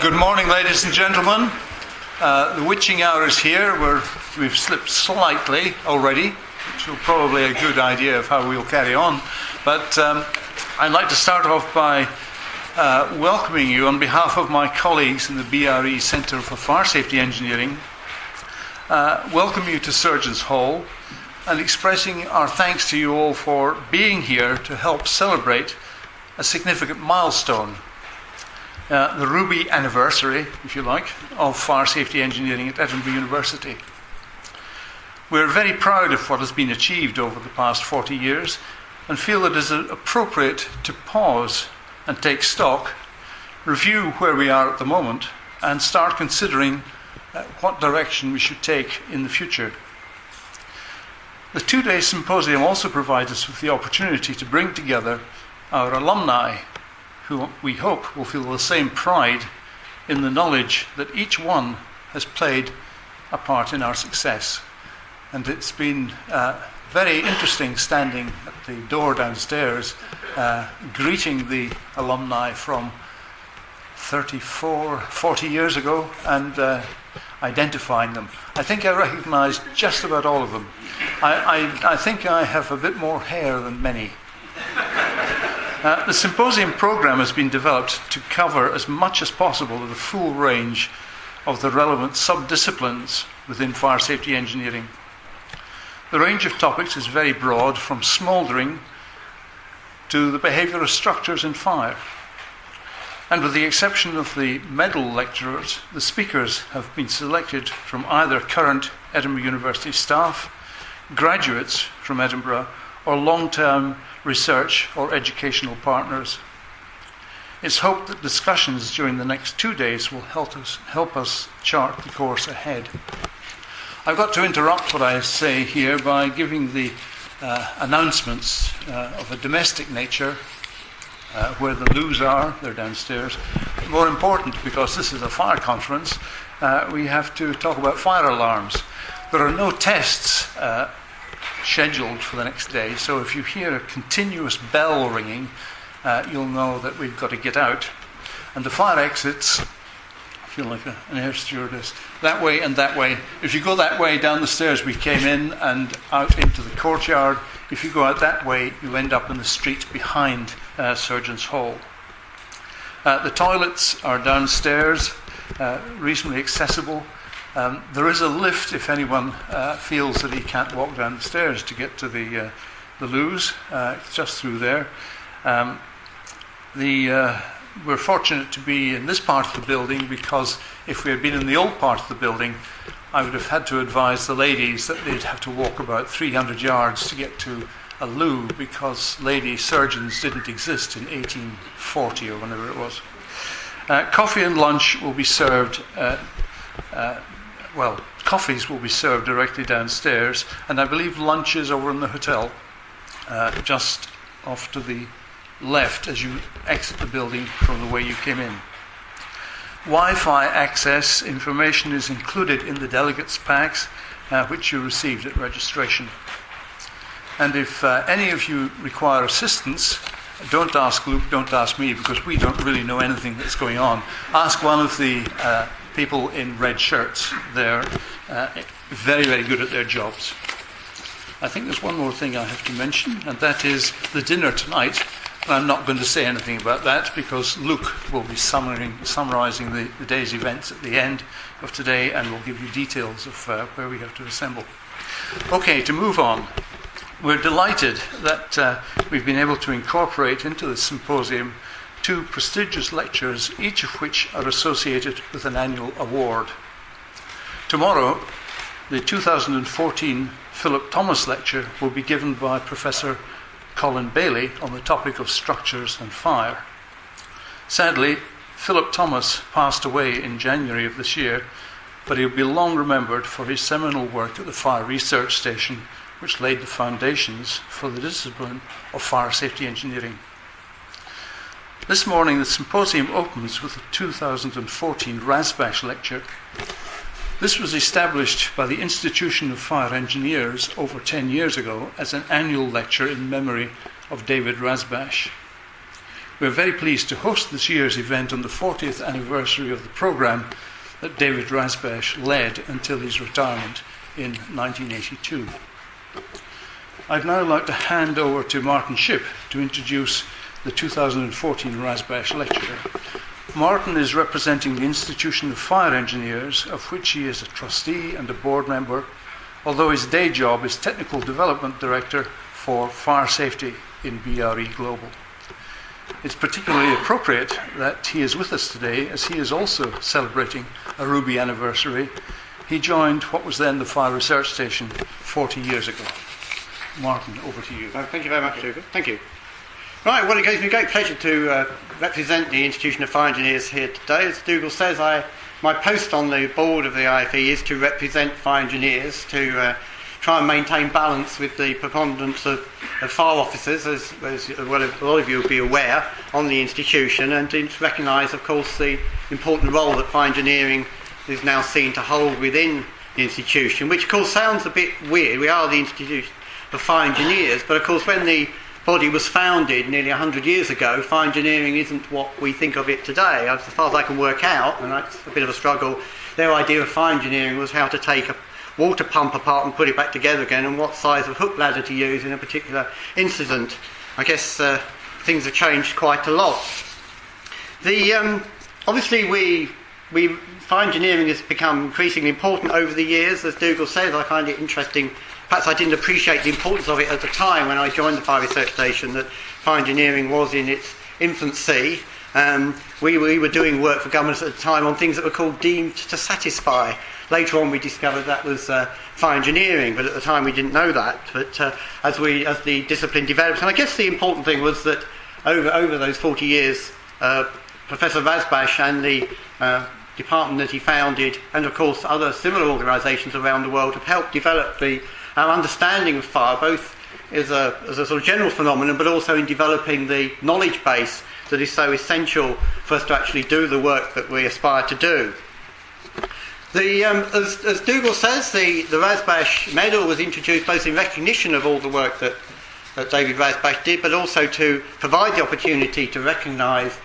Good morning, ladies and gentlemen. The witching hour is here. We've slipped slightly already, which is probably a good idea of how we'll carry on. But I'd like to start off by welcoming you on behalf of my colleagues in the BRE Centre for Fire Safety Engineering. Welcome you to Surgeons Hall and expressing our thanks to you all for being here to help celebrate a significant milestone. The Ruby anniversary, if you like, of fire safety engineering at Edinburgh University. We're very proud of what has been achieved over the past 40 years and feel it is appropriate to pause and take stock, review where we are at the moment, and start considering what direction we should take in the future. The two-day symposium also provides us with the opportunity to bring together our alumni, who we hope will feel the same pride in the knowledge that each one has played a part in our success. And it's been very interesting standing at the door downstairs, greeting the alumni from 40 years ago and identifying them. I think I recognise just about all of them. I think I have a bit more hair than many. The symposium programme has been developed to cover as much as possible of the full range of the relevant sub-disciplines within fire safety engineering. The range of topics is very broad, from smouldering to the behaviour of structures in fire. And with the exception of the medal lecturers, the speakers have been selected from either current Edinburgh University staff, graduates from Edinburgh, or long-term research or educational partners. It's hoped that discussions during the next 2 days will help us chart the course ahead. I've got to interrupt what I say here by giving the announcements of a domestic nature, where the loos are. They're downstairs. More important, because this is a fire conference, we have to talk about fire alarms. There are no tests scheduled for the next day, so if you hear a continuous bell ringing, you'll know that we've got to get out. And the fire exits, I feel like an air stewardess, that way and that way. If you go that way down the stairs we came in and out into the courtyard, if you go out that way you end up in the street behind Surgeons Hall. The toilets are downstairs, reasonably accessible. There is a lift if anyone feels that he can't walk down the stairs to get to the loos. It's just through there. We're fortunate to be in this part of the building, because if we had been in the old part of the building, I would have had to advise the ladies that they'd have to walk about 300 yards to get to a loo, because lady surgeons didn't exist in 1840 or whenever it was. Coffee and lunch will be served coffees will be served directly downstairs, and I believe lunch is over in the hotel, just off to the left as you exit the building from the way you came in. Wi-Fi access information is included in the delegates packs, which you received at registration. And if any of you require assistance, don't ask Luke, don't ask me, because we don't really know anything that's going on. Ask one of the people in red shirts. They're very, very good at their jobs. I think there's one more thing I have to mention, and that is the dinner tonight. And I'm not going to say anything about that, because Luke will be summarising the day's events at the end of today, and will give you details of where we have to assemble. Okay, to move on. We're delighted that we've been able to incorporate into this symposium 2 prestigious lectures, each of which are associated with an annual award. Tomorrow, the 2014 Philip Thomas Lecture will be given by Professor Colin Bailey on the topic of structures and fire. Sadly, Philip Thomas passed away in January of this year, but he'll be long remembered for his seminal work at the Fire Research Station, which laid the foundations for the discipline of fire safety engineering. This morning, the symposium opens with the 2014 Rasbash lecture. This was established by the Institution of Fire Engineers over 10 years ago as an annual lecture in memory of David Rasbash. We're very pleased to host this year's event on the 40th anniversary of the programme that David Rasbash led until his retirement in 1982. I'd now like to hand over to Martin Shipp to introduce the 2014 Rasbash Lecturer. Martin is representing the Institution of Fire Engineers, of which he is a trustee and a board member, although his day job is Technical Development Director for Fire Safety in BRE Global. It's particularly appropriate that he is with us today, as he is also celebrating a Ruby anniversary. He joined what was then the Fire Research Station 40 years ago. Martin, over to you. Thank you very much, Dougal. Thank you. Right, well, it gives me great pleasure to represent the Institution of Fire Engineers here today. As Dougal says, my post on the board of the IFE is to represent fire engineers, to try and maintain balance with the preponderance of fire officers, as well as a lot of you will be aware, on the institution, and to recognise, of course, the important role that fire engineering is now seen to hold within the institution, which, of course, sounds a bit weird. We are the Institute of Fire Engineers, but, of course, when the body was founded nearly 100 years ago, fire engineering isn't what we think of it today. As far as I can work out, and that's a bit of a struggle, their idea of fire engineering was how to take a water pump apart and put it back together again, and what size of hook ladder to use in a particular incident. I guess things have changed quite a lot. Obviously, fire engineering has become increasingly important over the years. As Dougal says, I find it interesting. Perhaps I didn't appreciate the importance of it at the time when I joined the Fire Research Station, that fire engineering was in its infancy. We were doing work for governments at the time on things that were called deemed to satisfy. Later on we discovered that was fire engineering, but at the time we didn't know that. But as the discipline developed, and I guess the important thing was that over those 40 years, Professor Rasbash and the department that he founded, and of course other similar organisations around the world, have helped develop our understanding of fire, both as a sort of general phenomenon, but also in developing the knowledge base that is so essential for us to actually do the work that we aspire to do. As Dougal says, the Rasbash Medal was introduced both in recognition of all the work that David Rasbash did, but also to provide the opportunity to recognise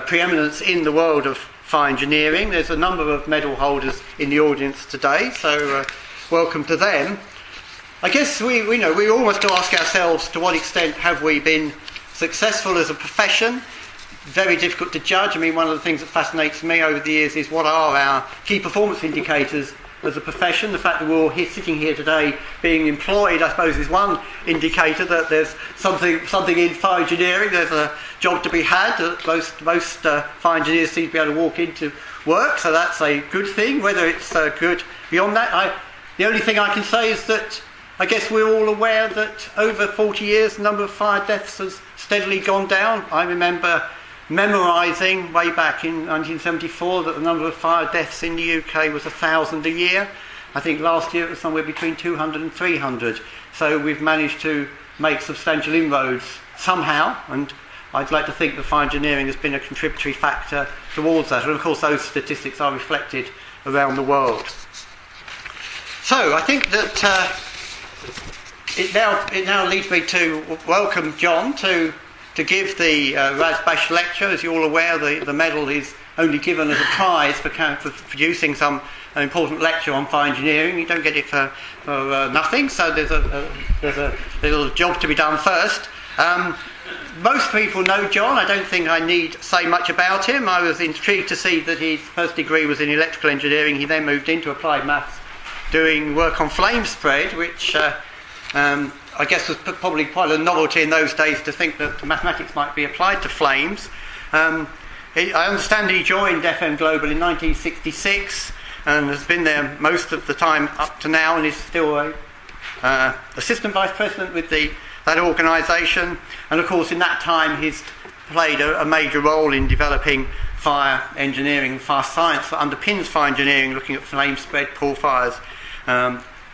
preeminence in the world of fire engineering. There's a number of medal holders in the audience today, so welcome to them. I guess we almost to ask ourselves, to what extent have we been successful as a profession? Very difficult to judge. I mean, one of the things that fascinates me over the years is what are our key performance indicators as a profession. The fact that we're all here, sitting here today being employed, I suppose, is one indicator that there's something in fire engineering. There's a job to be had. Most fire engineers seem to be able to walk into work, so that's a good thing. Whether it's good beyond that, the only thing I can say is that I guess we're all aware that over 40 years the number of fire deaths has steadily gone down. I remember memorising way back in 1974 that the number of fire deaths in the UK was 1,000 a year. I think last year it was somewhere between 200 and 300. So we've managed to make substantial inroads somehow, and I'd like to think that fire engineering has been a contributory factor towards that. And of course those statistics are reflected around the world. So I think that it now leads me to welcome John to give the Rasbash lecture. As you're all aware, the medal is only given as a prize for producing an important lecture on fire engineering. You don't get it for nothing, so there's a little job to be done first. Most people know John. I don't think I need say much about him. I was intrigued to see that his first degree was in electrical engineering. He then moved into applied maths, doing work on flame spread, which I guess was probably quite a novelty in those days to think that mathematics might be applied to flames. I understand he joined FM Global in 1966 and has been there most of the time up to now, and is still assistant vice president with that organisation. And of course in that time he's played a major role in developing fire engineering and fire science that underpins fire engineering, looking at flame spread, pool fires,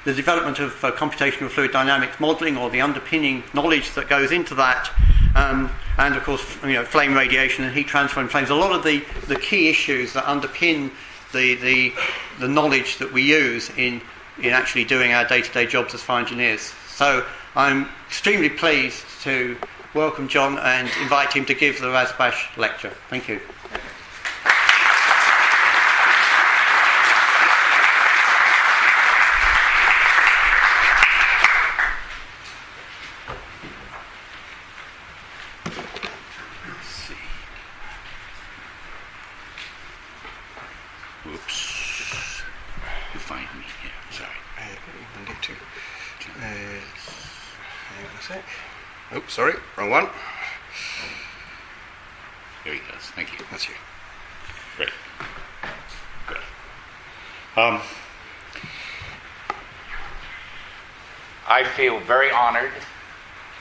the development of computational fluid dynamics modelling, or the underpinning knowledge that goes into that, and of course flame radiation and heat transfer in flames. A lot of the key issues that underpin the knowledge that we use in actually doing our day-to-day jobs as fire engineers. So I'm extremely pleased to welcome John and invite him to give the Rasbash lecture. Thank you. Oops. You find me here. Sorry. I'll get to. Hang on a sec. Oh, sorry. Wrong one. Here he goes. Thank you. That's you. Great. Good. I feel very honored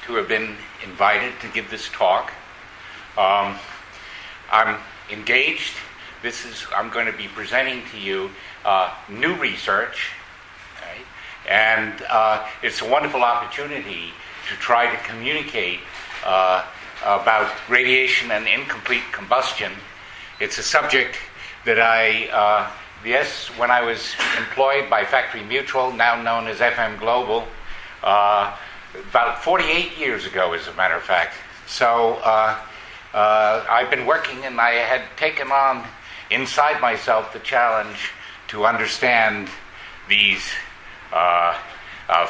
to have been invited to give this talk. I'm engaged. I'm going to be presenting to you new research, right? And it's a wonderful opportunity to try to communicate about radiation and incomplete combustion. It's a subject that when I was employed by Factory Mutual, now known as FM Global, about 48 years ago, as a matter of fact. So I've been working, and I had taken on inside myself the challenge to understand these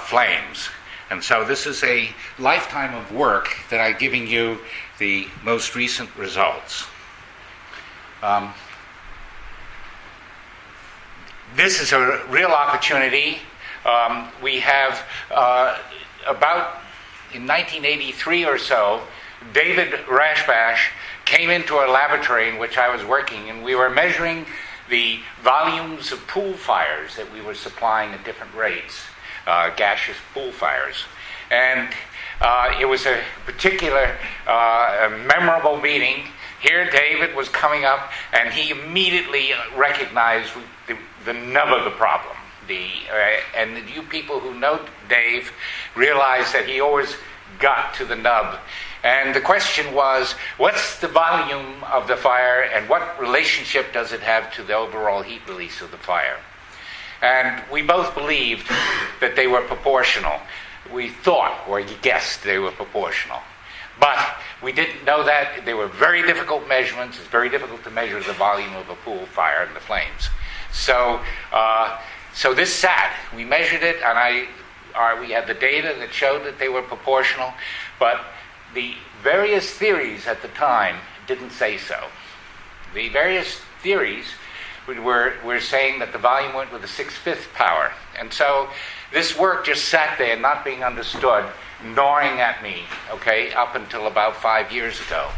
flames. And so this is a lifetime of work that I'm giving you the most recent results. This is a real opportunity. We have about in 1983 or so, David Rasbash came into a laboratory in which I was working, and we were measuring the volumes of pool fires that we were supplying at different rates, gaseous pool fires. And it was a particular memorable meeting. Here David was coming up, and he immediately recognized the nub of the problem. And you people who know Dave realize that he always got to the nub. And the question was, what's the volume of the fire, and what relationship does it have to the overall heat release of the fire? And we both believed that they were proportional. We thought, or guessed, they were proportional. But we didn't know that. They were very difficult measurements. It's very difficult to measure the volume of a pool fire and the flames. So this sat. We measured it, and we had the data that showed that they were proportional, but the various theories at the time didn't say so. The various theories were saying that the volume went with a 6/5 power. And so this work just sat there not being understood, gnawing at me, okay, up until about 5 years ago.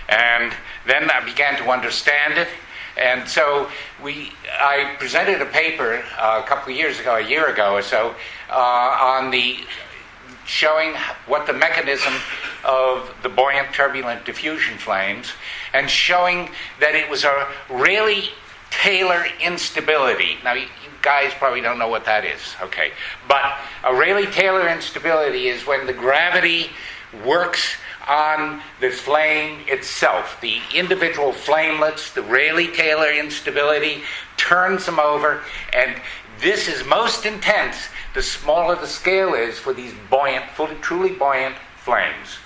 And then I began to understand it. And so I presented a paper a year ago or so, on showing what the mechanism of the buoyant turbulent diffusion flames, and showing that it was a Rayleigh-Taylor instability. Now, you guys probably don't know what that is, okay? But a Rayleigh-Taylor instability is when the gravity works on the flame itself. The individual flamelets, the Rayleigh-Taylor instability, turns them over, and this is most intense the smaller the scale is for these buoyant, truly buoyant flames.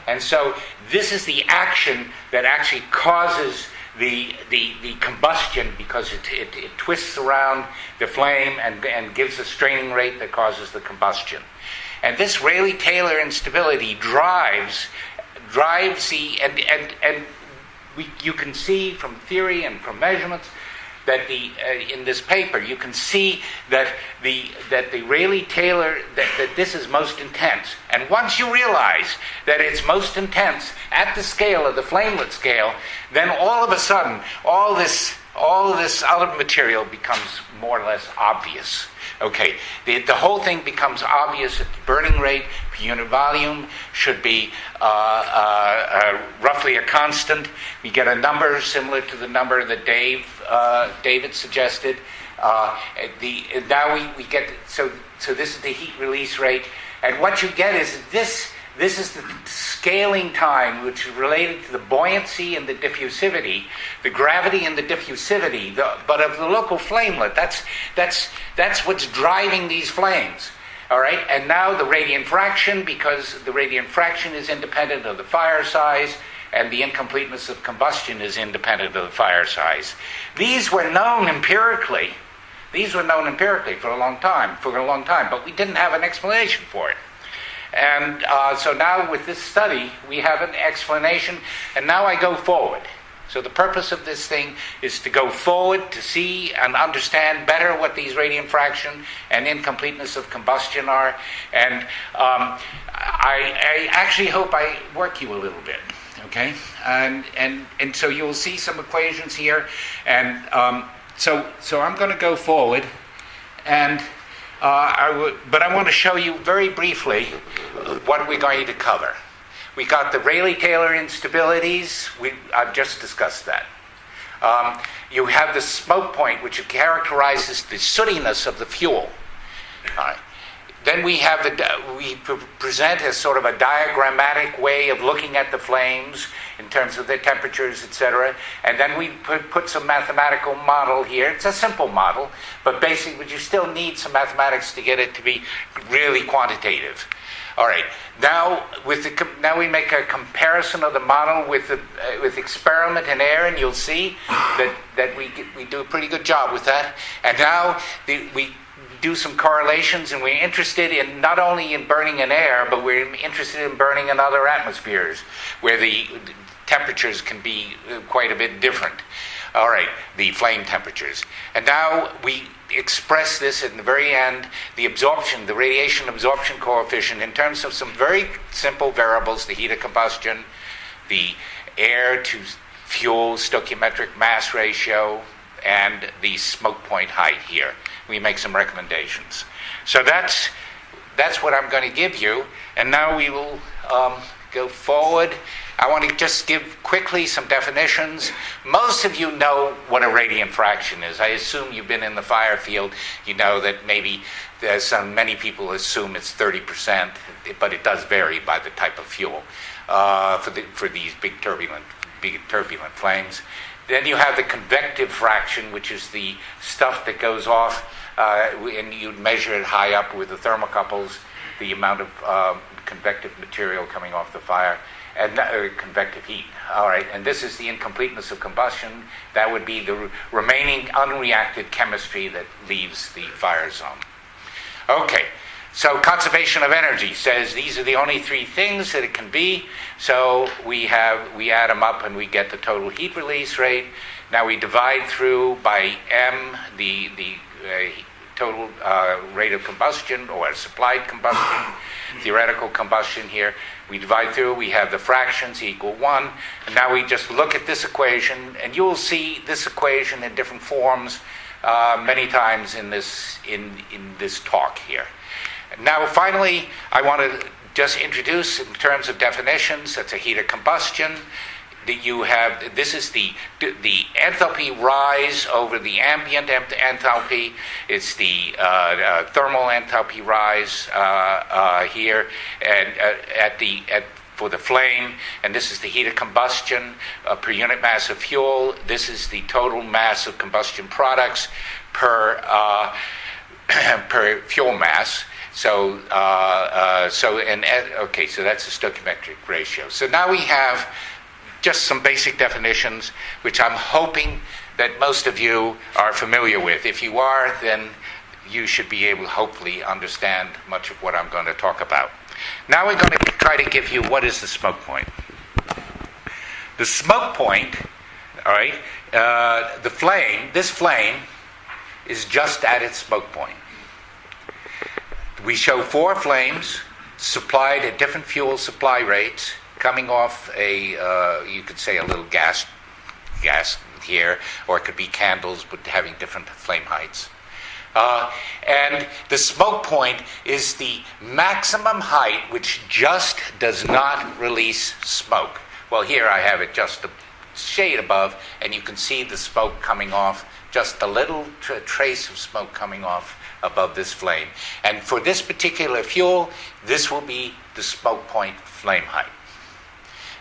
And so this is the action that actually causes the combustion, because it twists around the flame and gives a straining rate that causes the combustion. And this Rayleigh-Taylor instability drives you can see from theory and from measurements that in this paper you can see that the Rayleigh-Taylor that this is most intense. And once you realize that it's most intense at the scale of the flamelet scale, then all of a sudden all this other material becomes more or less obvious. Okay, the whole thing becomes obvious that the burning rate per unit volume should be roughly a constant. We get a number similar to the number that David suggested. Now we get so this is the heat release rate, and what you get is this is the scaling time, which is related to the buoyancy and the diffusivity, the gravity and the diffusivity, but of the local flamelet. That's what's driving these flames. All right, and now the radiant fraction, because the radiant fraction is independent of the fire size, and the incompleteness of combustion is independent of the fire size. These were known empirically. These were known empirically for a long time, but we didn't have an explanation for it. And so now with this study, we have an explanation, and now I go forward. So the purpose of this thing is to go forward to see and understand better what these radiant fraction and incompleteness of combustion are. And I actually hope I work you a little bit, okay? And so you'll see some equations here. And so I'm going to go forward, and but I want to show you very briefly what we're going to cover. We got the Rayleigh-Taylor instabilities. I've just discussed that. You have the smoke point, which characterizes the sootiness of the fuel. Then we have present as sort of a diagrammatic way of looking at the flames in terms of their temperatures, etc. And then we put some mathematical model here. It's a simple model, but basically, but you still need some mathematics to get it to be really quantitative. All right. Now, now we make a comparison of the model with experiment and air, and you'll see that we do a pretty good job with that. And now we do some correlations, and we're interested in not only in burning in air, but we're interested in burning in other atmospheres where the temperatures can be quite a bit different. All right, the flame temperatures. And now we express this in the very end, the radiation absorption coefficient, in terms of some very simple variables: the heat of combustion, the air to fuel stoichiometric mass ratio, and the smoke point height here. We make some recommendations. So that's what I'm going to give you. And now we will go forward. I want to just give quickly some definitions. Most of you know what a radiant fraction is. I assume you've been in the fire field. You know that maybe many people assume it's 30%, but it does vary by the type of fuel for these big turbulent flames. Then you have the convective fraction, which is the stuff that goes off, and you measure it high up with the thermocouples, the amount of convective material coming off the fire, and convective heat. All right, and this is the incompleteness of combustion. That would be the remaining unreacted chemistry that leaves the fire zone. Okay, so conservation of energy says these are the only three things that it can be. So we add them up and we get the total heat release rate. Now we divide through by m the total rate of combustion, or supplied combustion, theoretical combustion here. We divide through, we have the fractions equal 1, and now we just look at this equation, and you'll see this equation in different forms many times in this talk here. Now finally, I want to just introduce in terms of definitions. That's a heat of combustion. That you have, this is the enthalpy rise over the ambient enthalpy. It's the thermal enthalpy rise here, and for the flame. And this is the heat of combustion per unit mass of fuel. This is the total mass of combustion products per fuel mass. So that's the stoichiometric ratio. So now we have just some basic definitions, which I'm hoping that most of you are familiar with. If you are, then you should be able to hopefully understand much of what I'm going to talk about. Now we're going to try to give you what is the smoke point. The smoke point, all right, this flame is just at its smoke point. We show 4 flames supplied at different fuel supply rates, coming off you could say a little gas here, or it could be candles, but having different flame heights. And the smoke point is the maximum height which just does not release smoke. Well, here I have it just a shade above, and you can see the smoke coming off, just a little trace of smoke coming off above this flame. And for this particular fuel, this will be the smoke point flame height.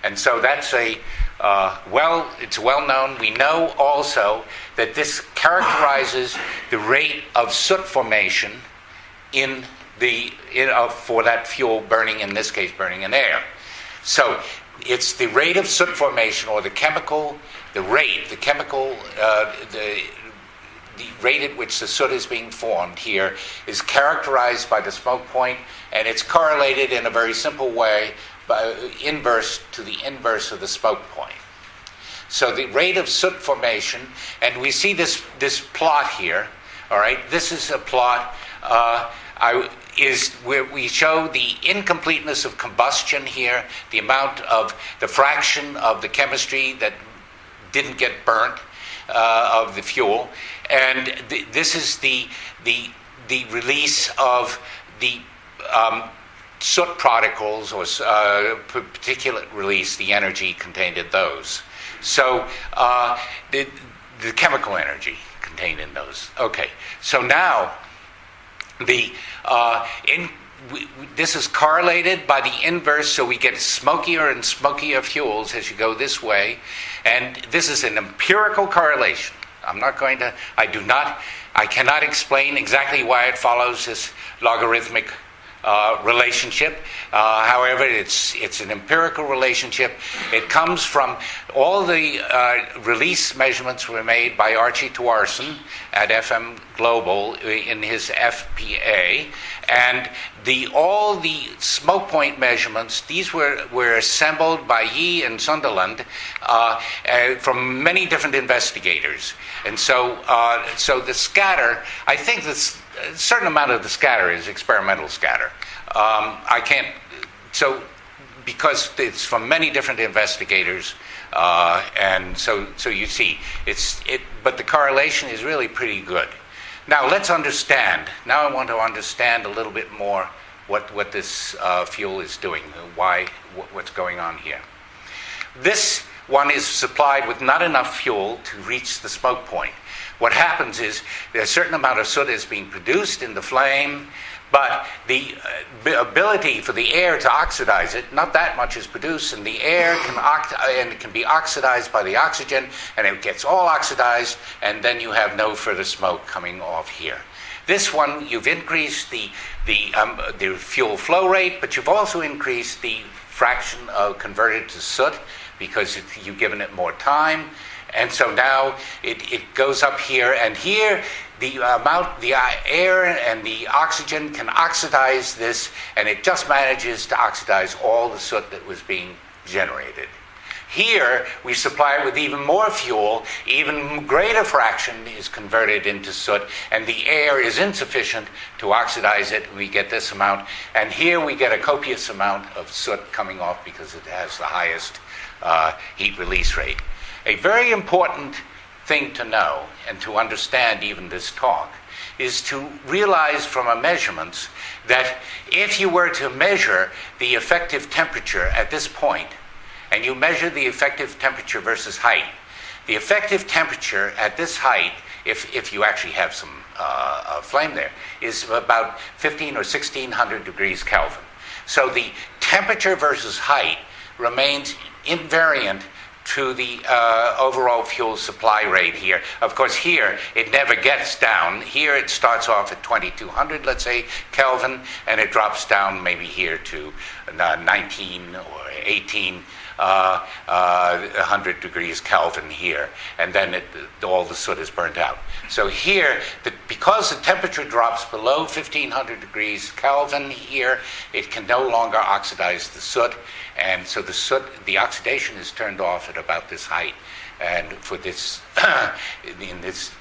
And so that's it's well known. We know also that this characterizes the rate of soot formation in for that fuel burning, in this case, burning in air. So it's the rate of soot formation, or the rate at which the soot is being formed here is characterized by the smoke point, and it's correlated in a very simple way by inverse to the inverse of the smoke point. So the rate of soot formation, and we see this plot here. All right, this is a plot is where we show the incompleteness of combustion here, the amount of the fraction of the chemistry that didn't get burnt of the fuel, and this is the release of the soot particles, or particulate release, the energy contained in those. So the chemical energy contained in those. Okay, so now this is correlated by the inverse, so we get smokier and smokier fuels as you go this way, and this is an empirical correlation. I cannot explain exactly why it follows this logarithmic relationship. However, it's an empirical relationship. It comes from all the release measurements were made by Archie Tuarson at FM Global in his FPA, and all the smoke point measurements, these were assembled by Yee and Sunderland from many different investigators. And so the scatter, I think this a certain amount of the scatter is experimental scatter. Because it's from many different investigators, and so you see, but the correlation is really pretty good. Now let's understand. Now I want to understand a little bit more what this fuel is doing, what's going on here. This one is supplied with not enough fuel to reach the smoke point. What happens is a certain amount of soot is being produced in the flame, but the ability for the air to oxidize it, not that much is produced, and the air can be oxidized by the oxygen, and it gets all oxidized, and then you have no further smoke coming off here. This one, you've increased the fuel flow rate, but you've also increased the fraction converted to soot because you've given it more time. And so now it goes up here, and here the air and the oxygen can oxidize this, and it just manages to oxidize all the soot that was being generated. Here we supply it with even more fuel, even greater fraction is converted into soot, and the air is insufficient to oxidize it. We get this amount, and here we get a copious amount of soot coming off because it has the highest heat release rate. A very important thing to know and to understand even this talk is to realize from our measurements that if you were to measure the effective temperature at this point, and you measure the effective temperature versus height, the effective temperature at this height, if you actually have some flame there, is about 15 or 1600 degrees Kelvin. So the temperature versus height remains invariant to the overall fuel supply rate here. Of course, here it never gets down. Here it starts off at 2200, let's say, Kelvin, and it drops down maybe here to 19 or 18 100 degrees Kelvin here, and then all the soot is burnt out. So here, because the temperature drops below 1500 degrees Kelvin here, it can no longer oxidize the soot, and so the oxidation is turned off at about this height, and for this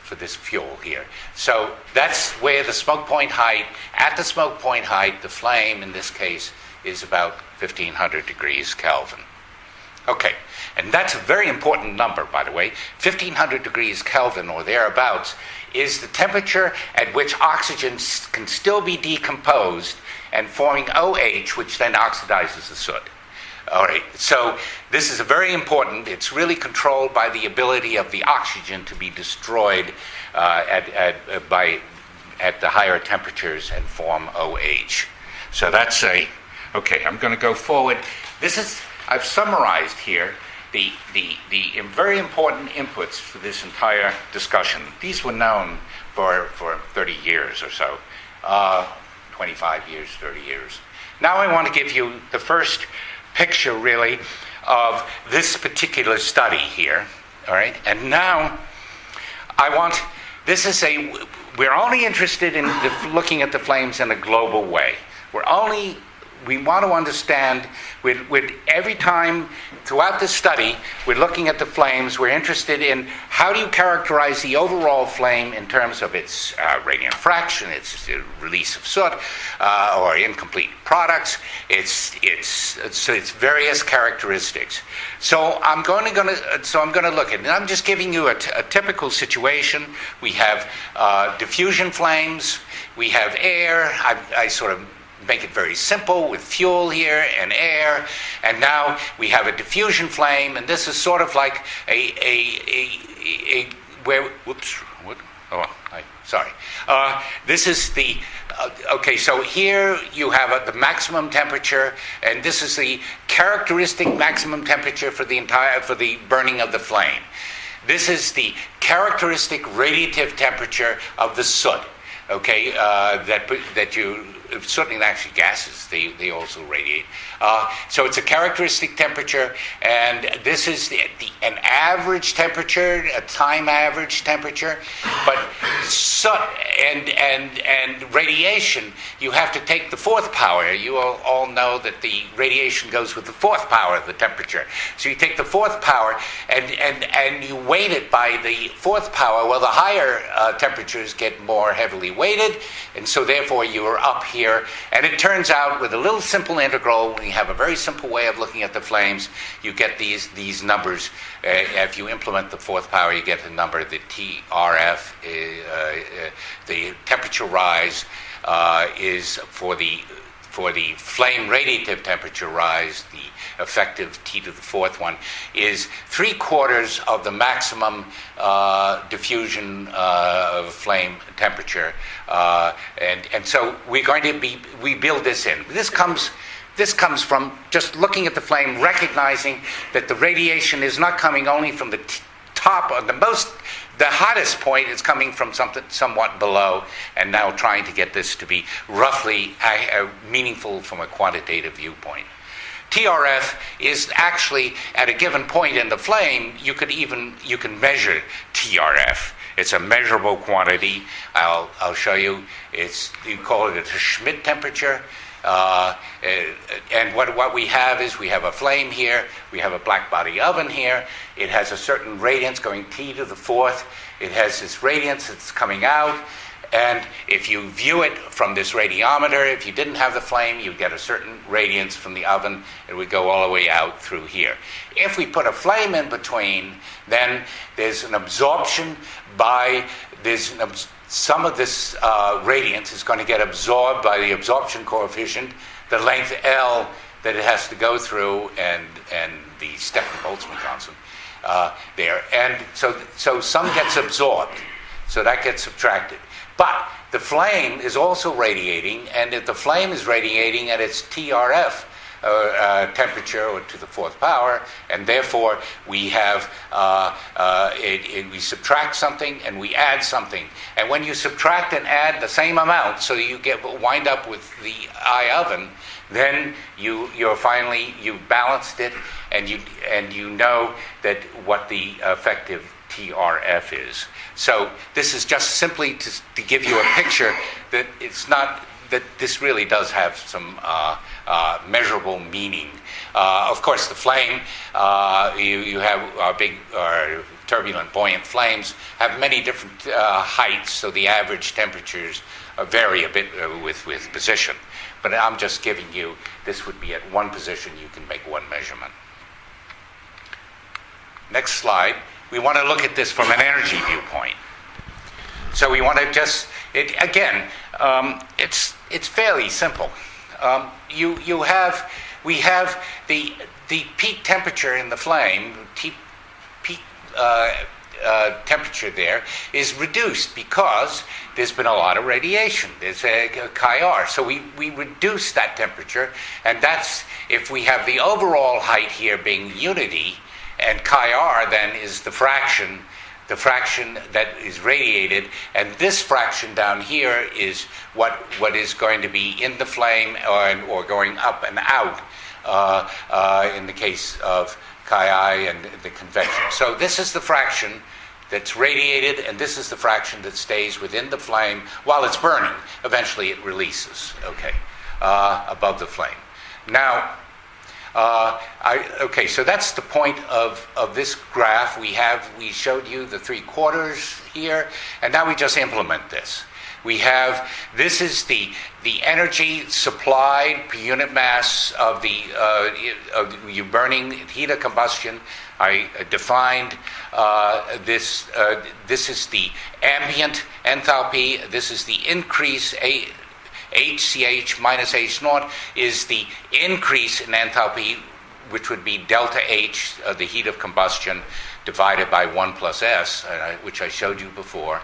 for this fuel here. So that's where the smoke point height. At the smoke point height, the flame in this case is about 1500 degrees Kelvin. Okay, and that's a very important number, by the way. 1500 degrees Kelvin or thereabouts is the temperature at which oxygen can still be decomposed and forming OH, which then oxidizes the soot. All right, so this is very important. It's really controlled by the ability of the oxygen to be destroyed at the higher temperatures and form OH. So that's okay, I'm going to go forward. I've summarized here the very important inputs for this entire discussion. These were known for 30 years or so. 25 years, 30 years. Now I want to give you the first picture, really, of this particular study here. All right? And now we're only interested in looking at the flames in a global way. We want to understand, with every time throughout the study, we're looking at the flames, we're interested in how do you characterize the overall flame in terms of its radiant fraction, its release of soot, or incomplete products, its various characteristics. So I'm going to look at it. And I'm just giving you a typical situation. We have diffusion flames, we have air. I sort of make it very simple with fuel here and air, and now we have a diffusion flame, and this is sort of like this is the okay. So here you have the maximum temperature, and this is the characteristic maximum temperature for the burning of the flame. This is the characteristic radiative temperature of the soot. Okay, that you certainly actually gases they also radiate. So it's a characteristic temperature, and this is an average temperature, a time average temperature. But soot and radiation, you have to take the fourth power. You all know that the radiation goes with the fourth power of the temperature. So you take the fourth power and you weight it by the fourth power. Well, the higher temperatures get more heavily weighted, and so therefore you are up here. And it turns out with a little simple integral, when you have a very simple way of looking at the flames, you get these numbers. If you implement the fourth power, you get the number, the TRF, the temperature rise is for the flame radiative temperature rise, the effective T to the fourth one, is 3/4 of the maximum diffusion flame temperature. And so we build this in. This comes from just looking at the flame, recognizing that the radiation is not coming only from the top of the hottest point is coming from something somewhat below, and now trying to get this to be roughly meaningful from a quantitative viewpoint. TRF is actually, at a given point in the flame, you can measure TRF. It's a measurable quantity. I'll show you. You call it a Schmidt temperature. And what we have is we have a flame here, we have a black body oven here, it has a certain radiance going T to the fourth, it has this radiance that's coming out, and if you view it from this radiometer, if you didn't have the flame, you'd get a certain radiance from the oven, it would go all the way out through here. If we put a flame in between, then there's an absorption some of this radiance is going to get absorbed by the absorption coefficient, the length L that it has to go through, and the Stefan-Boltzmann constant there. And so some gets absorbed, so that gets subtracted. But the flame is also radiating, and if the flame is radiating at its TRF temperature, or to the fourth power, and therefore we have we subtract something and we add something, and when you subtract and add the same amount, so you wind up with the I oven, then you've balanced it, and you know that what the effective TRF is. So this is just simply to give you a picture that it's not that this really does have some measurable meaning. Of course, the flame, you have our big turbulent, buoyant flames, have many different heights, so the average temperatures vary a bit with position. But I'm just giving you, this would be at one position, you can make one measurement. Next slide. We want to look at this from an energy viewpoint. So we want to just, it's fairly simple. We have the peak temperature in the flame, peak temperature there is reduced because there's been a lot of radiation. There's a chi-R. So we reduce that temperature, and that's, if we have the overall height here being unity, and chi-R then is the fraction the fraction that is radiated, and this fraction down here is what is going to be in the flame or going up and out in the case of chi and the convection. So this is the fraction that's radiated, and this is the fraction that stays within the flame while it's burning. Eventually it releases, above the flame. Now, so that's the point of this graph. We showed you the 3/4 here, and now we just implement this. This is the energy supplied per unit mass of your burning heat of combustion. I defined this. This is the ambient enthalpy. This is the increase. HCH minus H naught is the increase in enthalpy, which would be delta H, the heat of combustion, divided by 1 plus S, which I showed you before.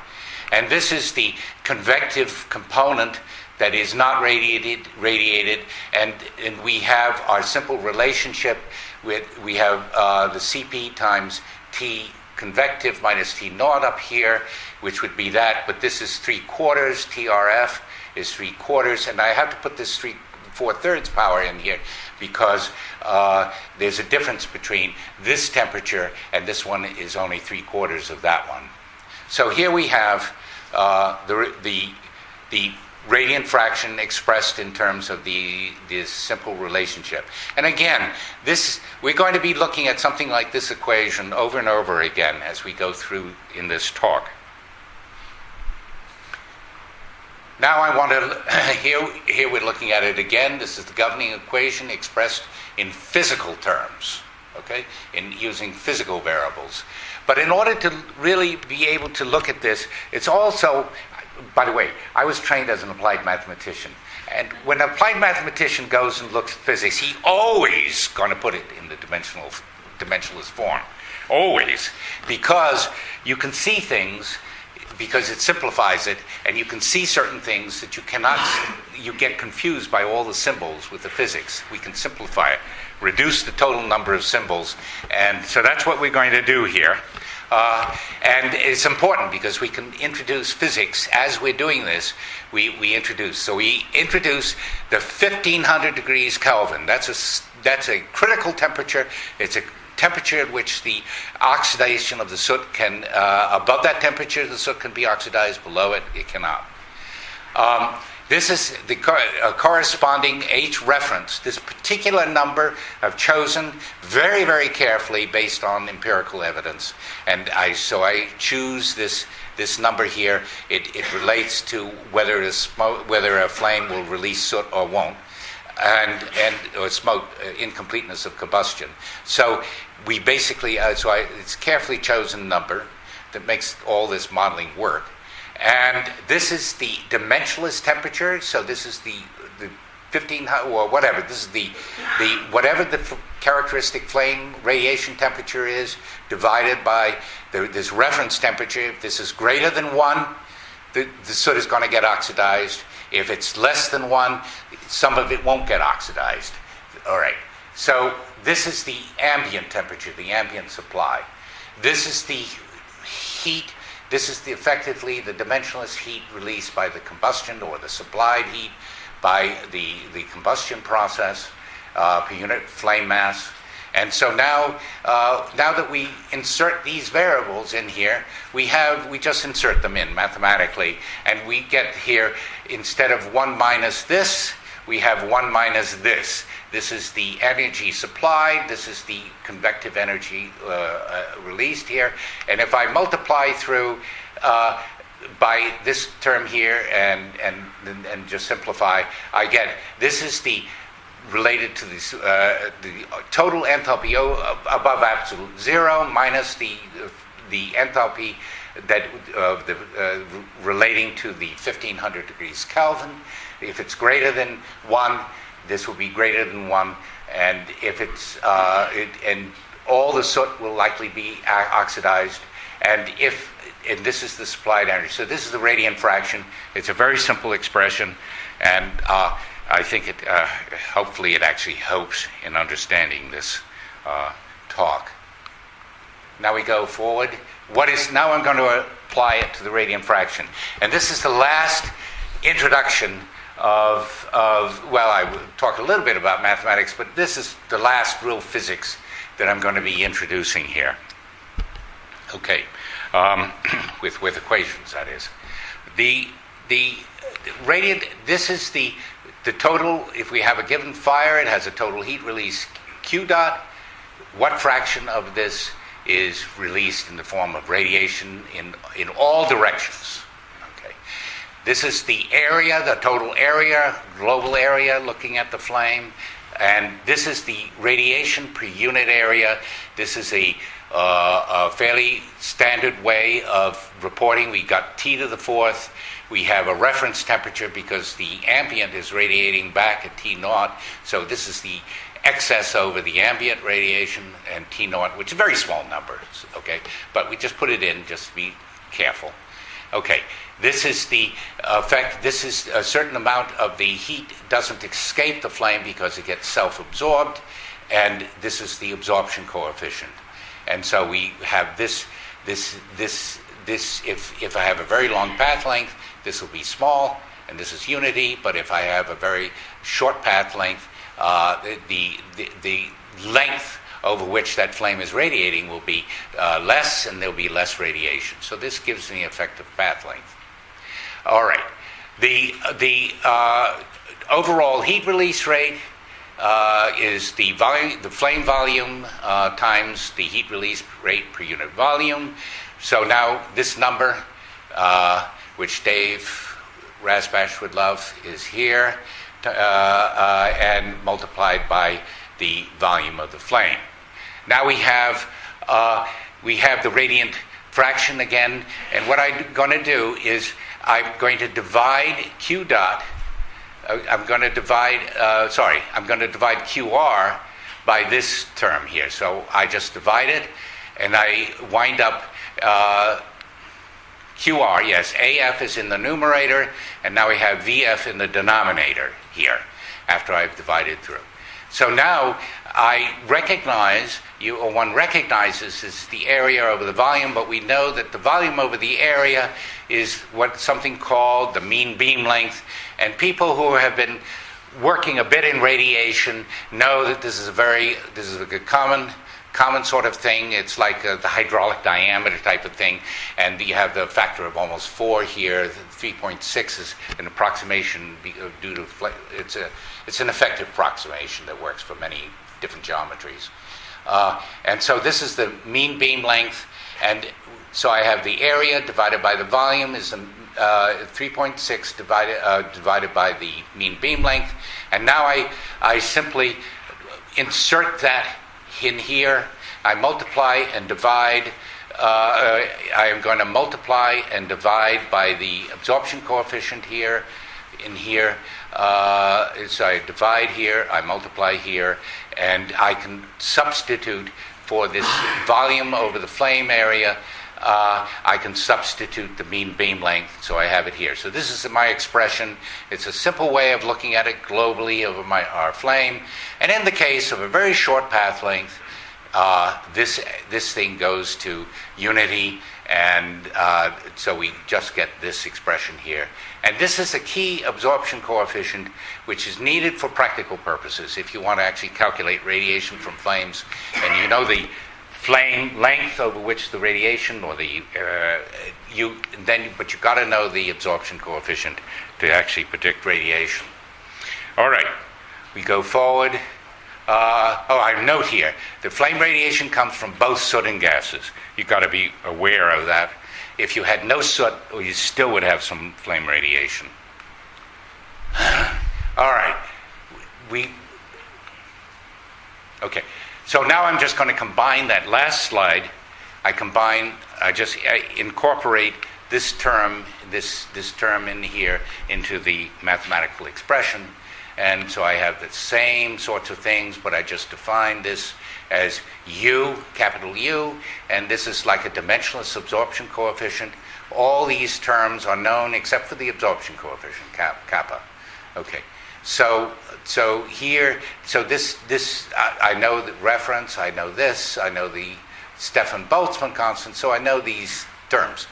And this is the convective component that is not radiated, and we have our simple relationship we have the Cp times T convective minus T naught up here, which would be that, but this is 3/4, TRF is 3/4, and I have to put this 4/3 power in here because there's a difference between this temperature and this one is only 3/4 of that one. So here we have the radiant fraction expressed in terms of this simple relationship. And again, we're going to be looking at something like this equation over and over again as we go through in this talk. Now I want to, here we're looking at it again. This is the governing equation expressed in physical terms, in using physical variables. But in order to really be able to look at this, it's also, by the way, I was trained as an applied mathematician. And when an applied mathematician goes and looks at physics, he's always going to put it in the dimensionless form. Always. Because you can see things, because it simplifies it, and you can see certain things that you get confused by all the symbols with the physics. We can simplify it, reduce the total number of symbols, and so that's what we're going to do here. And it's important because we can introduce physics as we're doing this. We introduce the 1500 degrees Kelvin. That's a critical temperature. It's a temperature at which the oxidation of the soot can, above that temperature, the soot can be oxidized. Below it, it cannot. This is the corresponding H reference. This particular number I've chosen very, very carefully based on empirical evidence. And I choose this number here. It relates to whether a flame will release soot or won't, or smoke, incompleteness of combustion. So we basically, it's a carefully chosen number that makes all this modeling work. And this is the dimensionless temperature. So this is the 1500 or whatever. This is whatever the characteristic flame radiation temperature is divided by this reference temperature. If this is greater than 1, the soot is going to get oxidized. If it's less than 1, some of it won't get oxidized. All right. So this is the ambient temperature, the ambient supply. This is the heat. This is effectively the dimensionless heat released by the combustion or the supplied heat by the combustion process per unit flame mass. And so now that we insert these variables in here, we just insert them in mathematically, and we get here, instead of 1 minus this, we have 1 minus this. This is the energy supplied. This is the convective energy released here. And if I multiply through by this term here and just simplify, I get this is the related to this, the total enthalpy above absolute zero minus the enthalpy that relating to the 1500 degrees Kelvin. If it's greater than 1, this will be greater than 1, and if it's and all the soot will likely be oxidized, and this is the supplied energy. So this is the radiant fraction. It's a very simple expression, and I think hopefully it actually helps in understanding this talk. Now we go forward. Now I'm going to apply it to the radiant fraction. And this is the last introduction I will talk a little bit about mathematics, but this is the last real physics that I'm going to be introducing here. Okay, with equations, that is. The radiant, this is the total, if we have a given fire, it has a total heat release Q dot. What fraction of this is released in the form of radiation in all directions? Okay. This is the area, the total area, global area, looking at the flame. And this is the radiation per unit area. This is a fairly standard way of reporting. We got T to the fourth. We have a reference temperature because the ambient is radiating back at T naught. So this is the excess over the ambient radiation and T naught, which is very small numbers, okay? But we just put it in just to be careful. Okay, this is the effect. This is a certain amount of the heat doesn't escape the flame because it gets self-absorbed, and this is the absorption coefficient. And so we have this. If I have a very long path length, this will be small, and this is unity. But if I have a very short path length, the length over which that flame is radiating will be less, and there'll be less radiation. So this gives me effective path length. All right. The overall heat release rate is the flame volume times the heat release rate per unit volume. So now this number, which Dave Rasbash would love, is here, and multiplied by the volume of the flame. Now we have the radiant fraction again, and what I'm going to do is I'm going to divide Q dot. I'm going to divide QR by this term here. So I just divide it, and I wind up QR. Yes, AF is in the numerator, and now we have VF in the denominator here after I've divided through. So now I recognize, one recognizes is the area over the volume, but we know that the volume over the area is something called the mean beam length. And people who have been working a bit in radiation know that this is a common sort of thing. It's like the hydraulic diameter type of thing, and you have the factor of almost 4 here. 3.6 is an approximation due to it's an effective approximation that works for many different geometries. And so this is the mean beam length, and so I have the area divided by the volume is 3.6 divided by the mean beam length, and now I simply insert that in here. I multiply and divide. I am going to multiply and divide by the absorption coefficient here, in here. So I divide here, I multiply here, and I can substitute for this volume over the flame area. I can substitute the mean beam length, so I have it here. So this is my expression. It's a simple way of looking at it globally over our flame. And in the case of a very short path length, this thing goes to unity, and so we just get this expression here. And this is a key absorption coefficient which is needed for practical purposes if you want to actually calculate radiation from flames, and you know the flame length over which the radiation or but you got to know the absorption coefficient to actually predict radiation. All right, we go forward. I note here, the flame radiation comes from both soot and gases. You've got to be aware of that. If you had no soot, you still would have some flame radiation. All right. Okay. So now I'm just going to combine that last slide. I just incorporate this term in here into the mathematical expression. And so I have the same sorts of things, but I just define this as U, capital U, and this is like a dimensionless absorption coefficient. All these terms are known except for the absorption coefficient, kappa. Okay, so here, so this I know the reference, I know this, I know the Stefan-Boltzmann constant, so I know these terms.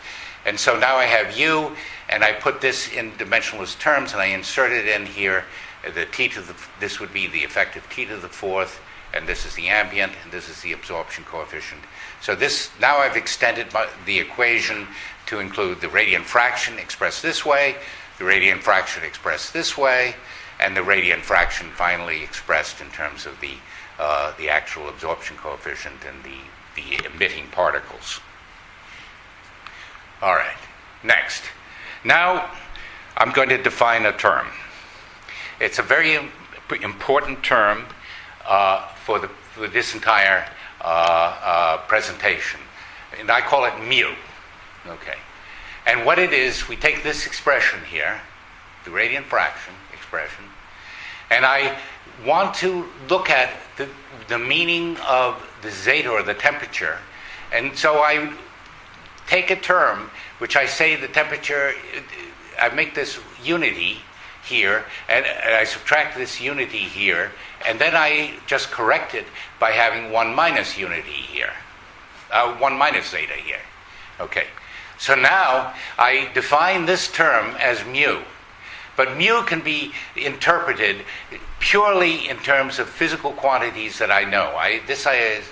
And so now I have U, and I put this in dimensionless terms, and I insert it in here. This would be the effective t to the fourth, and this is the ambient, and this is the absorption coefficient. So now I've extended the equation to include the radiant fraction expressed this way, the radiant fraction expressed this way, and the radiant fraction finally expressed in terms of the actual absorption coefficient and the emitting particles. All right, next. Now I'm going to define a term. It's a very important term for this entire presentation, and I call it mu. Okay, and what it is, we take this expression here, the radiant fraction expression, and I want to look at the meaning of the zeta, or the temperature, and so I take a term which I say the temperature, I make this unity here, and I subtract this unity here, and then I just correct it by having 1 minus unity here, 1 minus zeta here. Okay, so now I define this term as mu, but mu can be interpreted purely in terms of physical quantities that I know. I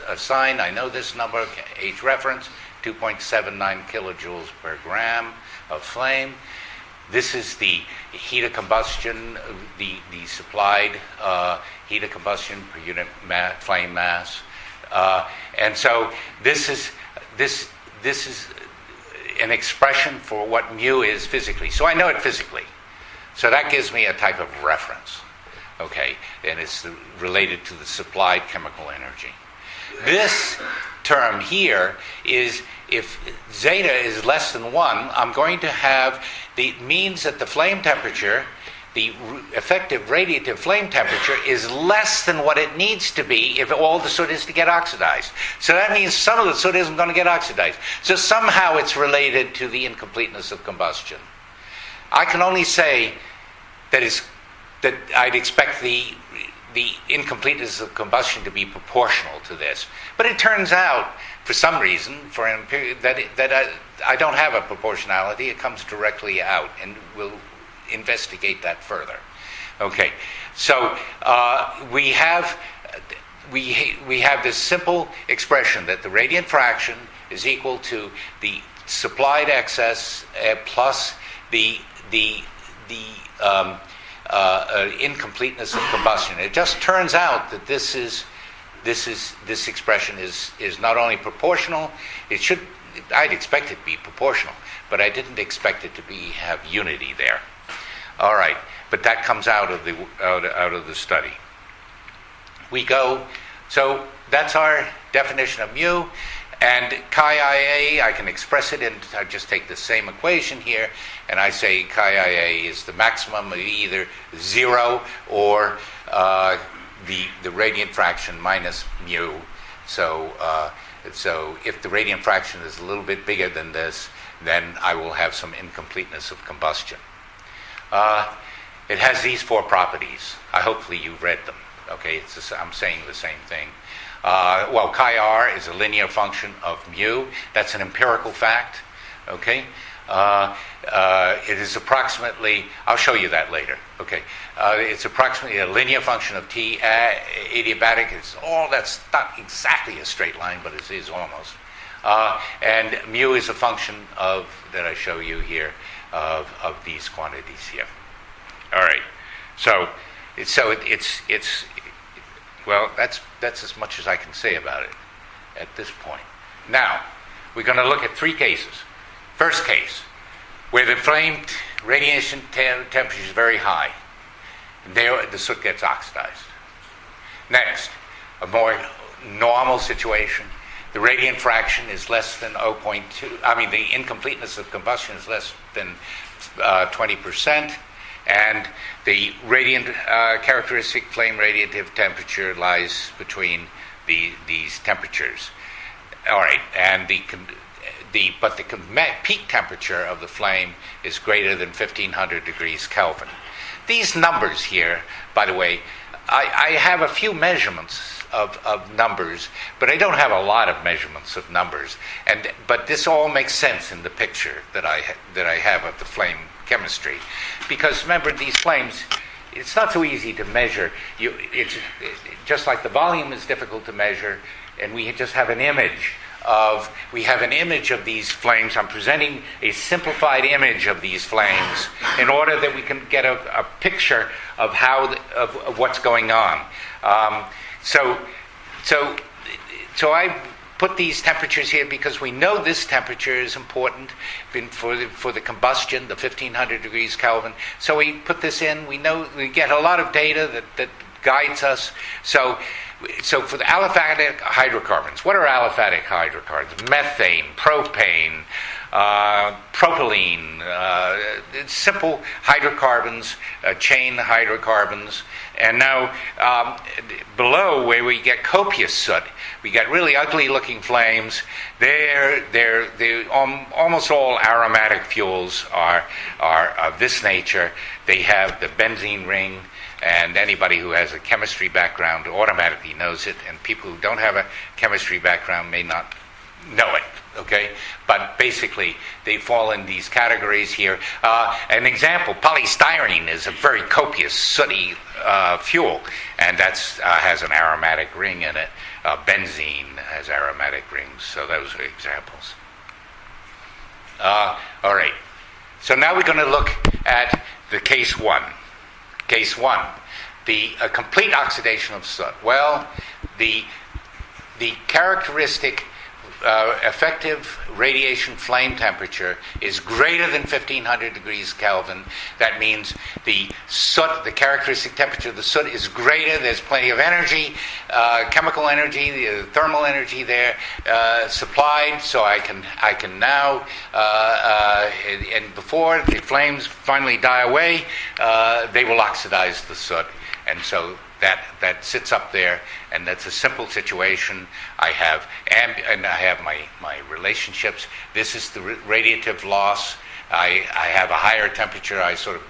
assign, I know this number, H reference, 2.79 kilojoules per gram of flame. This is the heat of combustion, the supplied heat of combustion per unit flame mass, and so this is an expression for what mu is physically. So I know it physically. So that gives me a type of reference, okay, and it's related to the supplied chemical energy. This term here is, if zeta is less than 1, I'm going to have, it means that the flame temperature, the effective radiative flame temperature, is less than what it needs to be if all the soot is to get oxidized. So that means some of the soot isn't going to get oxidized. So somehow it's related to the incompleteness of combustion. I can only say that I'd expect the incompleteness of combustion to be proportional to this. But it turns out, for some reason, that I don't have a proportionality. It comes directly out, and we'll investigate that further. Okay, so we have this simple expression that the radiant fraction is equal to the supplied excess plus the incompleteness of combustion. It just turns out that this expression is not only proportional. I'd expect it to be proportional, but I didn't expect it to have unity there. All right, but that comes out of the study. So that's our definition of mu. And chi-IA, I can express it, and I just take the same equation here, and I say chi-IA is the maximum of either 0 or the radiant fraction minus mu. So if the radiant fraction is a little bit bigger than this, then I will have some incompleteness of combustion. It has these 4 properties. Hopefully you've read them. Okay, I'm saying the same thing. Well, chi-r is a linear function of mu. That's an empirical fact. Okay, it is approximately. I'll show you that later. Okay, it's approximately a linear function of t. Adiabatic. That's not exactly a straight line, but it is almost. And mu is a function of that I show you here of these quantities here. All right, so it's. Well, that's as much as I can say about it at this point. Now, we're going to look at 3 cases. First case, where the flame radiation temperature is very high. There, the soot gets oxidized. Next, a more normal situation. The radiant fraction is less than 0.2. The incompleteness of combustion is less than 20%. And the radiant characteristic flame radiative temperature lies between these temperatures. All right, and the peak temperature of the flame is greater than 1500 degrees Kelvin. These numbers here, by the way, I have a few measurements of numbers, but I don't have a lot of measurements of numbers. But this all makes sense in the picture that I have of the flame chemistry, because remember, these flames, it's not so easy to measure. It's just like the volume is difficult to measure, and we just have an image of these flames. I'm presenting a simplified image of these flames in order that we can get a picture of of what's going on. So I put these temperatures here because we know this temperature is important for the combustion, the 1500 degrees Kelvin. So we put this in. We know we get a lot of data that guides us. So for the aliphatic hydrocarbons, what are aliphatic hydrocarbons? Methane, propane, propylene, simple hydrocarbons, chain hydrocarbons. And now below, where we get copious soot, we get really ugly-looking flames. Almost all aromatic fuels are of this nature. They have the benzene ring, and anybody who has a chemistry background automatically knows it, and people who don't have a chemistry background may not know it, okay? But basically, they fall in these categories here. An example, polystyrene is a very copious, sooty fuel, and that has an aromatic ring in it. Benzene has aromatic rings, so those are examples. All right, so now we're going to look at the case one. Case one, the complete oxidation of soot. Well, the characteristic effective radiation flame temperature is greater than 1500 degrees Kelvin. That means the soot, the characteristic temperature of the soot is greater. There's plenty of energy, chemical energy, the thermal energy there supplied. So I can now, and before the flames finally die away, they will oxidize the soot. And so that sits up there, and that's a simple situation. I have my relationships. This is the radiative loss. I have a higher temperature. I sort of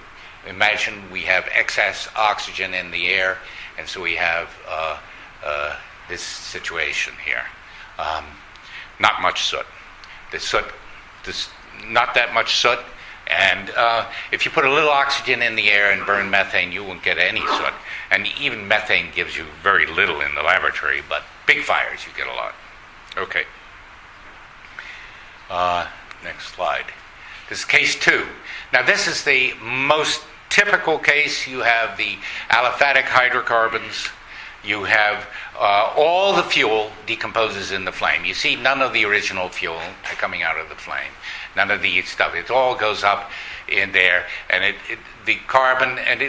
imagine we have excess oxygen in the air, and so we have this situation here. Not much soot. Not that much soot. And if you put a little oxygen in the air and burn methane, you won't get any soot. And even methane gives you very little in the laboratory, but big fires, you get a lot. Okay. Next slide. This is case two. Now, this is the most typical case. You have the aliphatic hydrocarbons. You have all the fuel decomposes in the flame. You see none of the original fuel coming out of the flame. None of the stuff. It all goes up in there, and the carbon, and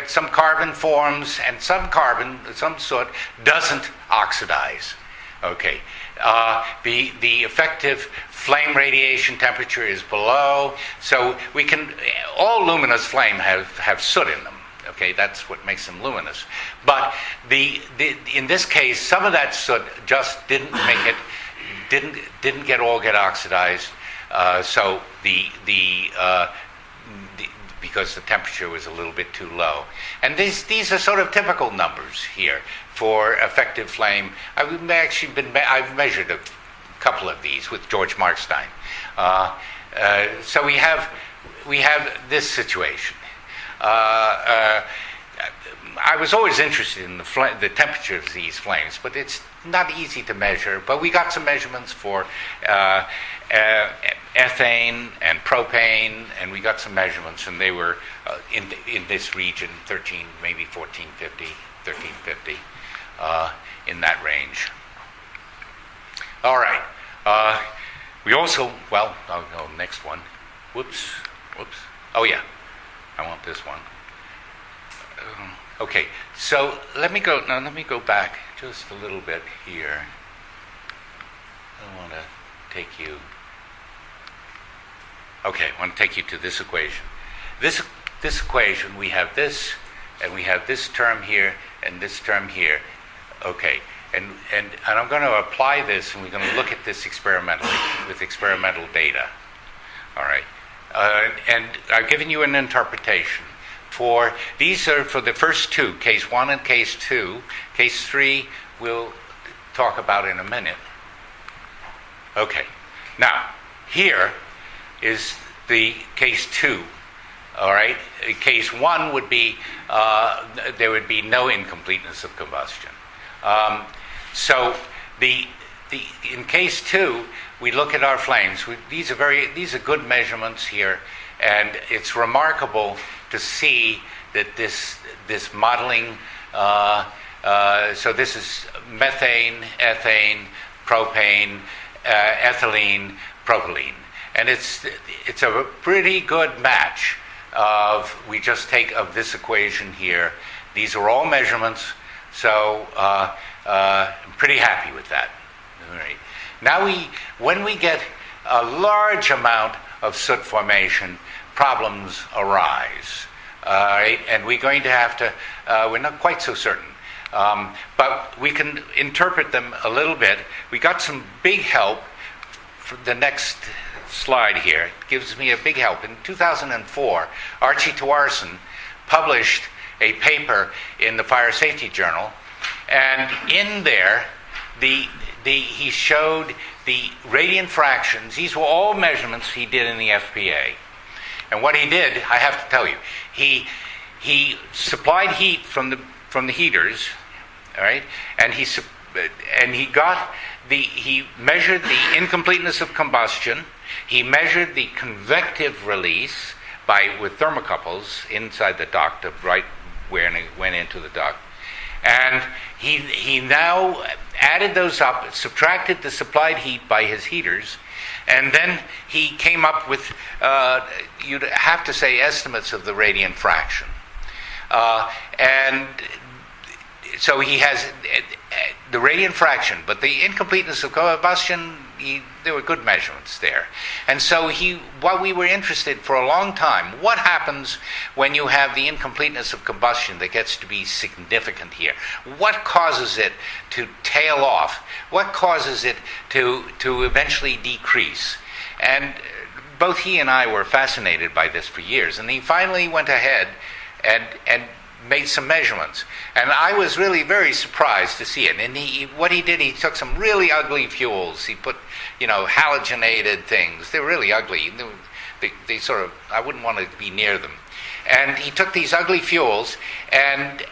some carbon forms, and some soot doesn't oxidize. Okay. The effective flame radiation temperature is below, so all luminous flame have soot in them. Okay, that's what makes them luminous. But in this case, some of that soot just didn't get oxidized. So because the temperature was a little bit too low, and these are sort of typical numbers here for effective flame. I've measured a couple of these with George Markstein. So we have this situation. I was always interested in the temperature of these flames, but it's not easy to measure. But we got some measurements for ethane and propane, and we got some measurements, and they were in this region, 1350, in that range. All right. We also, I'll go next one. Whoops. Oh yeah, I want this one. Okay, so let me go back just a little bit here. I want to take you. Okay, I want to take you to this equation. This equation, we have this, and we have this term here, and this term here. Okay, and I'm going to apply this, and we're going to look at this experimentally with experimental data. All right, and I've given you an interpretation these are for the first two, case 1 and case 2. Case 3 we'll talk about in a minute. Okay. Now, here is the case 2. All right. Case 1 would be there would be no incompleteness of combustion. So in case 2, we look at our flames. These are good measurements here, and it's remarkable to see that this modeling. So this is methane, ethane, propane, ethylene, propylene, and it's a pretty good match. We just take of this equation here. These are all measurements, so I'm pretty happy with that. All right. Now when we get a large amount of soot formation, problems arise. All right, and we're going to have to. We're not quite so certain, but we can interpret them a little bit. We got some big help. For the next slide here, it gives me a big help. In 2004, Archie Tuarson published a paper in the Fire Safety Journal, and in there, he showed the radiant fractions. These were all measurements he did in the FPA, and what he did, I have to tell you, he supplied heat from the heaters, all right, and he measured the incompleteness of combustion. He measured the convective release with thermocouples inside the duct, right where it went into the duct. And he now added those up, subtracted the supplied heat by his heaters, and then he came up with, you'd have to say, estimates of the radiant fraction. And so he has the radiant fraction, but the incompleteness of combustion, there were good measurements there. And so what we were interested for a long time, what happens when you have the incompleteness of combustion that gets to be significant here? What causes it to tail off? What causes it to eventually decrease? And both he and I were fascinated by this for years. And he finally went ahead and made some measurements. And I was really very surprised to see it. And what he did, he took some really ugly fuels. He put, halogenated things. They're really ugly. They sort of, I wouldn't want to be near them. And he took these ugly fuels and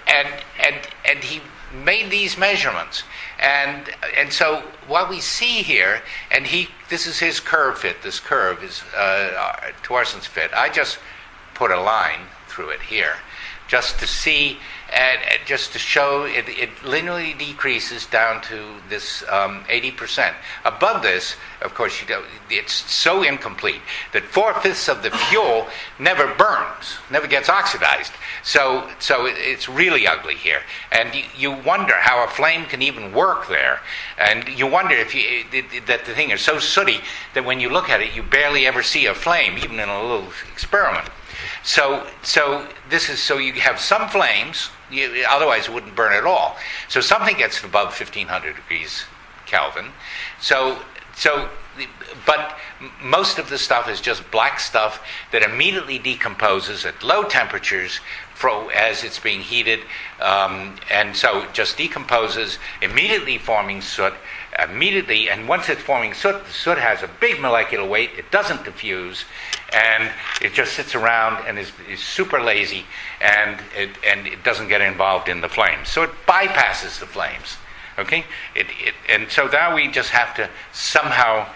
he made these measurements. And so what we see here, and this is his curve fit. This curve is Tuarson's fit. I just put a line through it here, just to see, and just to show it linearly decreases down to this 80%. Above this, of course, it's so incomplete that 4/5 of the fuel never burns, never gets oxidized. So it's really ugly here. And you wonder how a flame can even work there. And you wonder that the thing is so sooty that when you look at it, you barely ever see a flame, even in a little experiment. So you have some flames, otherwise it wouldn't burn at all. So something gets above 1500 degrees Kelvin. But most of the stuff is just black stuff that immediately decomposes at low temperatures as it's being heated, and so it just decomposes, immediately forming soot. And once it's forming soot, the soot has a big molecular weight. It doesn't diffuse, and it just sits around and is super lazy, and it doesn't get involved in the flames. So it bypasses the flames. Okay, and so now we just have to somehow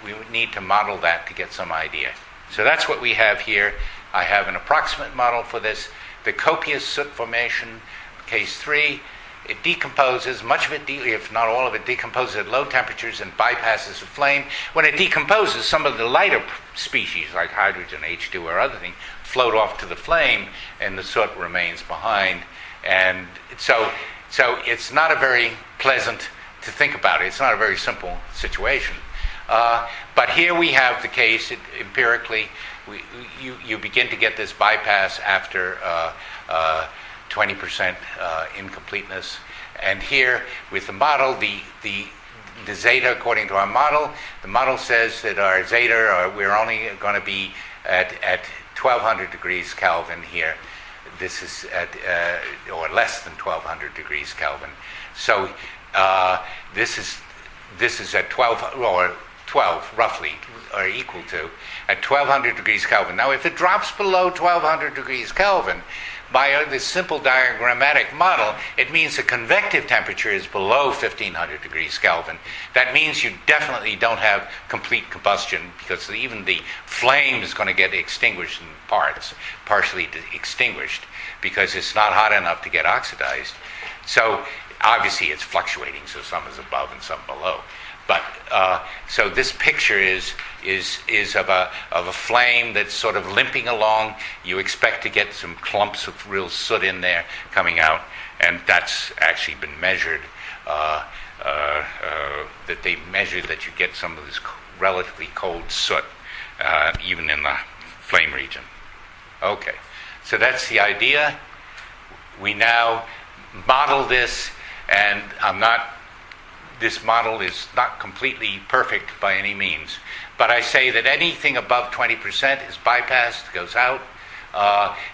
we would need to model that to get some idea. So that's what we have here. I have an approximate model for this. The copious soot formation, case 3. It decomposes, much of it, if not all of it, decomposes at low temperatures and bypasses the flame. When it decomposes, some of the lighter species, like hydrogen, H2, or other things, float off to the flame, and the soot remains behind. And so it's not a very pleasant to think about it. It's not a very simple situation. But here we have the case, empirically, you begin to get this bypass after 20% incompleteness. And here, with the model, the zeta, according to our model, the model says that our zeta, we're only going to be at 1200 degrees Kelvin here. This is at, or less than 1200 degrees Kelvin. So this is at 12, or 12 roughly, or equal to, at 1200 degrees Kelvin. Now if it drops below 1200 degrees Kelvin, by this simple diagrammatic model, it means the convective temperature is below 1500 degrees Kelvin. That means you definitely don't have complete combustion, because even the flame is going to get extinguished in parts, partially extinguished, because it's not hot enough to get oxidized. So obviously it's fluctuating, so some is above and some below. But so this picture is of a flame that's sort of limping along. You expect to get some clumps of real soot in there coming out, and that's actually been measured. That they measured that you get some of this relatively cold soot, even in the flame region. Okay, so that's the idea. We now model this, and this model is not completely perfect by any means, but I say that anything above 20% is bypassed, goes out,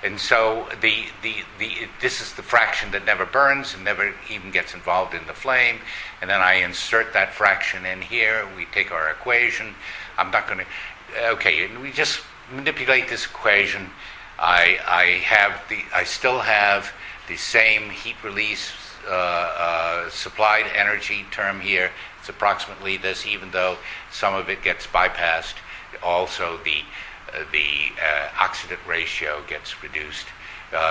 and so this is the fraction that never burns and never even gets involved in the flame, and then I insert that fraction in here. We take our equation. I'm not going to. Okay, and we just manipulate this equation. I still have the same heat release supplied energy term here. It's approximately this, even though some of it gets bypassed. Also, the oxidant ratio gets reduced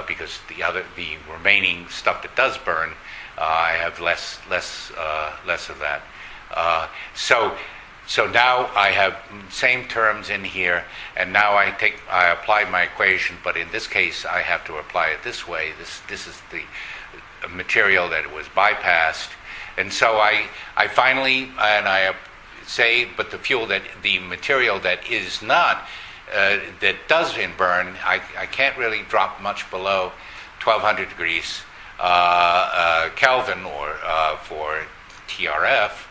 because the remaining stuff that does burn, I have less of that. So now I have same terms in here, and now I apply my equation, but in this case I have to apply it this way. This is the material that was bypassed, and so I finally, and I say, but the material that is not, that doesn't burn, I can't really drop much below 1200 degrees Kelvin or for TRF.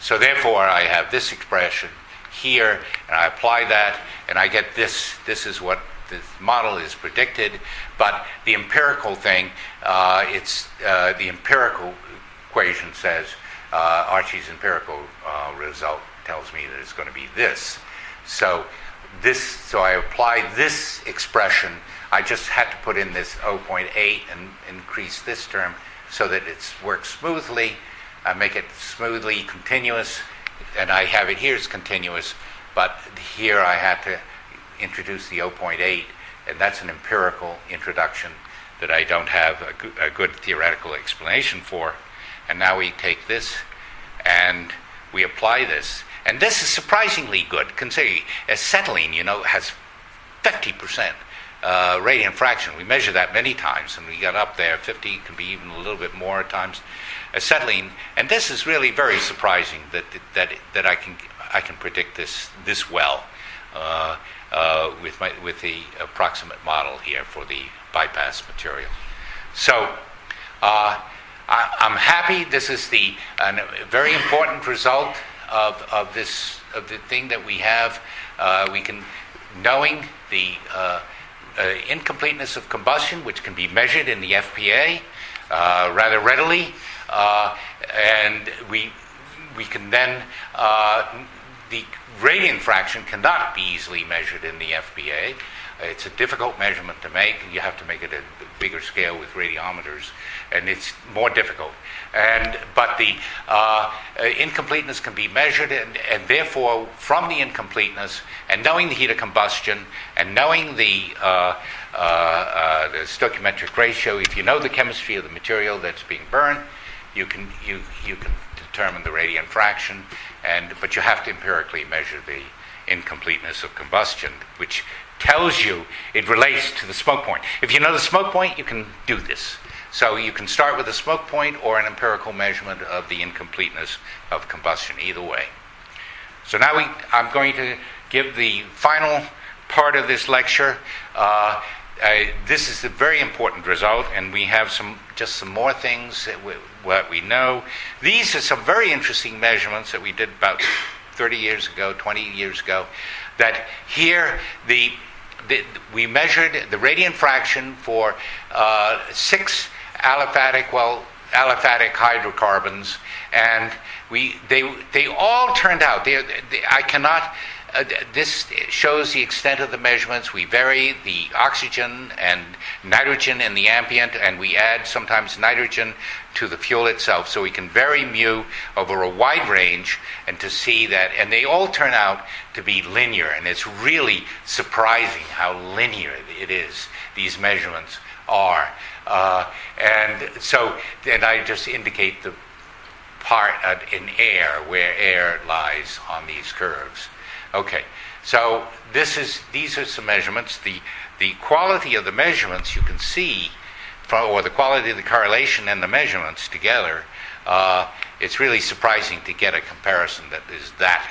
So therefore I have this expression here, and I apply that, and I get this. This is what the model is predicted, but the empirical thing, the empirical equation says, Archie's empirical result tells me that it's going to be this. So I apply this expression. I just had to put in this 0.8 and increase this term so that it works smoothly. I make it smoothly continuous, and I have it here as continuous, but here I had to introduce the 0.8, and that's an empirical introduction that I don't have a good theoretical explanation for. And now we take this and we apply this, and this is surprisingly good. Consider acetylene, has 50% radiant fraction. We measure that many times, and we got up there. 50 can be even a little bit more at times. Acetylene, and this is really very surprising that I can predict this well with the approximate model here for the bypass material. So I'm happy. This is a very important result of the thing that we have. We can, knowing the incompleteness of combustion, which can be measured in the FPA rather readily, and we can then the radiant fraction cannot be easily measured in the FPA. It's a difficult measurement to make. You have to make it at a bigger scale with radiometers, and it's more difficult. But the incompleteness can be measured, and therefore, from the incompleteness, and knowing the heat of combustion, and knowing the stoichiometric ratio, if you know the chemistry of the material that's being burned, you can determine the radiant fraction, but you have to empirically measure the incompleteness of combustion, which tells you it relates to the smoke point. If you know the smoke point, you can do this. So you can start with a smoke point or an empirical measurement of the incompleteness of combustion, either way. So now I'm going to give the final part of this lecture. This is a very important result, and we have some more things that we know. These are some very interesting measurements that we did about 30 years ago, 20 years ago, that here we measured the radiant fraction for 6 aliphatic hydrocarbons, and they all turned out. I cannot. This shows the extent of the measurements. We vary the oxygen and nitrogen in the ambient, and we add sometimes nitrogen to the fuel itself, so we can vary mu over a wide range, and to see that, and they all turn out to be linear, and it's really surprising how linear it is. These measurements are, and I just indicate the part in air where air lies on these curves. Okay, so these are some measurements. The quality of the measurements you can see, or the quality of the correlation and the measurements together, it's really surprising to get a comparison that is that.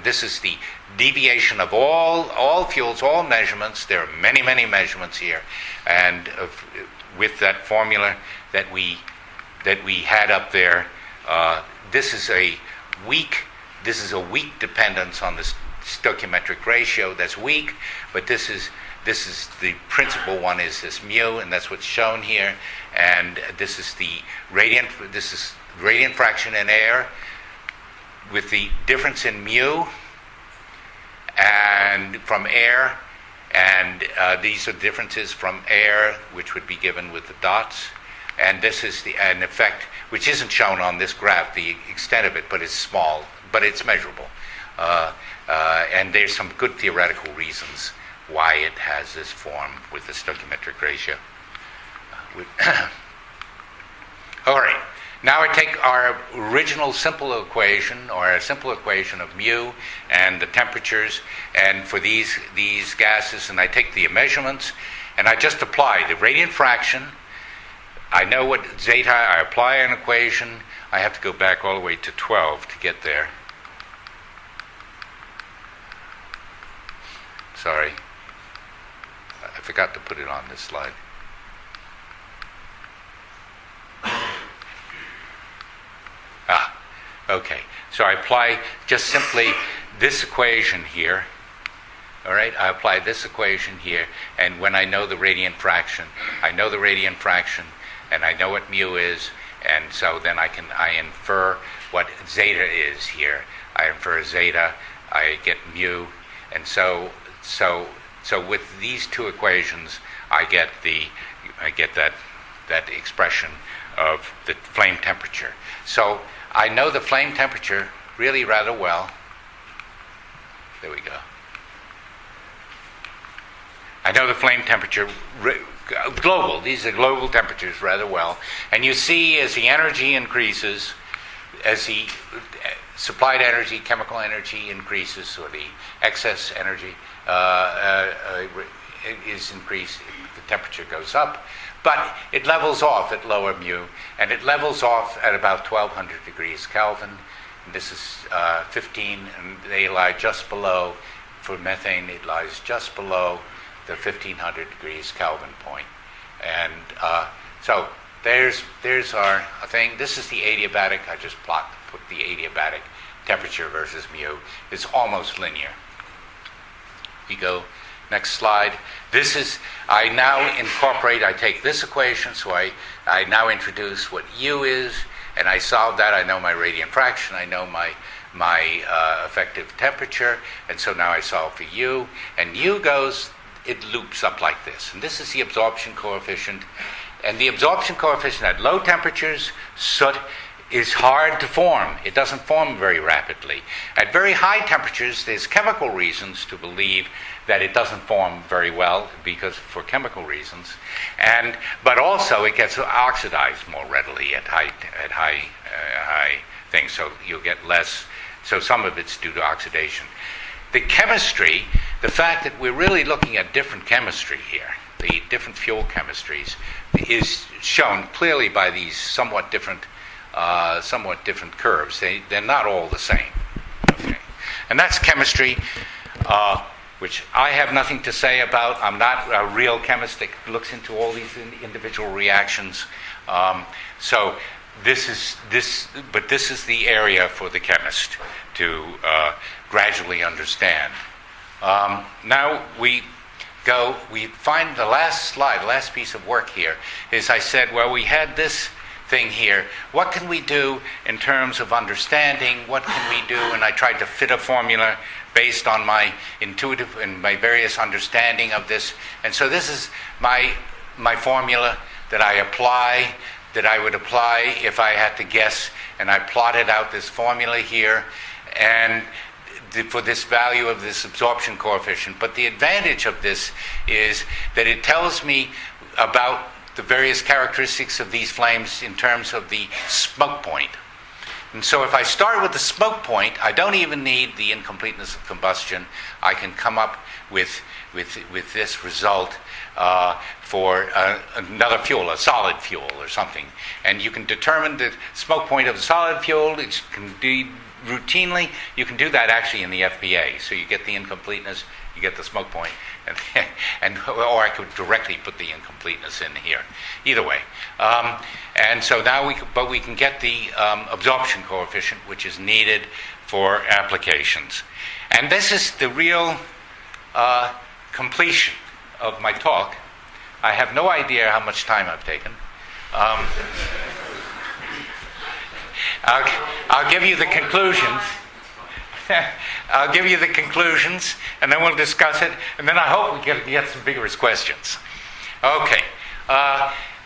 This is the deviation of all fuels, all measurements. There are many, many measurements here, and with that formula that we had up there, this is a weak dependence on the stoichiometric ratio. That's weak, but this is the principal one is this mu, and that's what's shown here. And this is the radiant fraction in air with the difference in mu and from air, and these are differences from air, which would be given with the dots. And this is an effect which isn't shown on this graph, the extent of it, but it's small, but it's measurable. And there's some good theoretical reasons why it has this form with the stoichiometric ratio. All right, now I take our original simple equation, or a simple equation of mu and the temperatures, and for these gases, and I take the measurements, and I just apply the radiant fraction. I know what zeta, I apply an equation. I have to go back all the way to 12 to get there. Sorry, I forgot to put it on this slide. Okay. So I apply just simply this equation here. All right, I apply this equation here, and when I know the radiant fraction, and I know what mu is, and so then I infer what zeta is here. I infer zeta, I get mu, and so with these two equations, I get that expression of the flame temperature. So I know the flame temperature really rather well. There we go. I know the flame temperature global. These are global temperatures rather well. And you see as the energy increases, as the supplied energy, chemical energy increases, or the excess energy is increased, the temperature goes up. But it levels off at lower mu, and it levels off at about 1200 degrees Kelvin. And this is 15, and they lie just below. For methane, it lies just below the 1500 degrees Kelvin point. And so there's our thing. This is the adiabatic. I just put the adiabatic temperature versus mu. It's almost linear. We go next slide. This is, I now incorporate, I take this equation, so I now introduce what U is, and I solve that. I know my radiant fraction, I know my effective temperature, and so now I solve for U, and U goes, it loops up like this. And this is the absorption coefficient. And the absorption coefficient at low temperatures, soot, is hard to form. It doesn't form very rapidly. At very high temperatures, there's chemical reasons to believe that it doesn't form very well, because for chemical reasons, but also it gets oxidized more readily at high things. So you'll get less. So some of it's due to oxidation. The chemistry, the fact that we're really looking at different chemistry here, the different fuel chemistries, is shown clearly by these somewhat different curves. They're not all the same. Okay. And that's chemistry, which I have nothing to say about. I'm not a real chemist that looks into all these individual reactions. So this is the area for the chemist to gradually understand Now we find the last slide, the last piece of work here is I said, well, we had this thing here. What can we do in terms of understanding? What can we do? And I tried to fit a formula based on my intuitive and my various understanding of this. And so this is my formula that I would apply if I had to guess. And I plotted out this formula here. And for this value of this absorption coefficient. But the advantage of this is that it tells me about the various characteristics of these flames in terms of the smoke point. And so if I start with the smoke point, I don't even need the incompleteness of combustion. I can come up with this result for another fuel, a solid fuel or something. And you can determine the smoke point of a solid fuel. It can be routinely, you can do that actually in the FPA. So you get the incompleteness, you get the smoke point, or I could directly put the incompleteness in here. Either way. And so now we can get the absorption coefficient, which is needed for applications. And this is the real completion of my talk. I have no idea how much time I've taken. I'll give you the conclusions. I'll give you the conclusions, and then we'll discuss it, and then I hope we get some vigorous questions. Okay.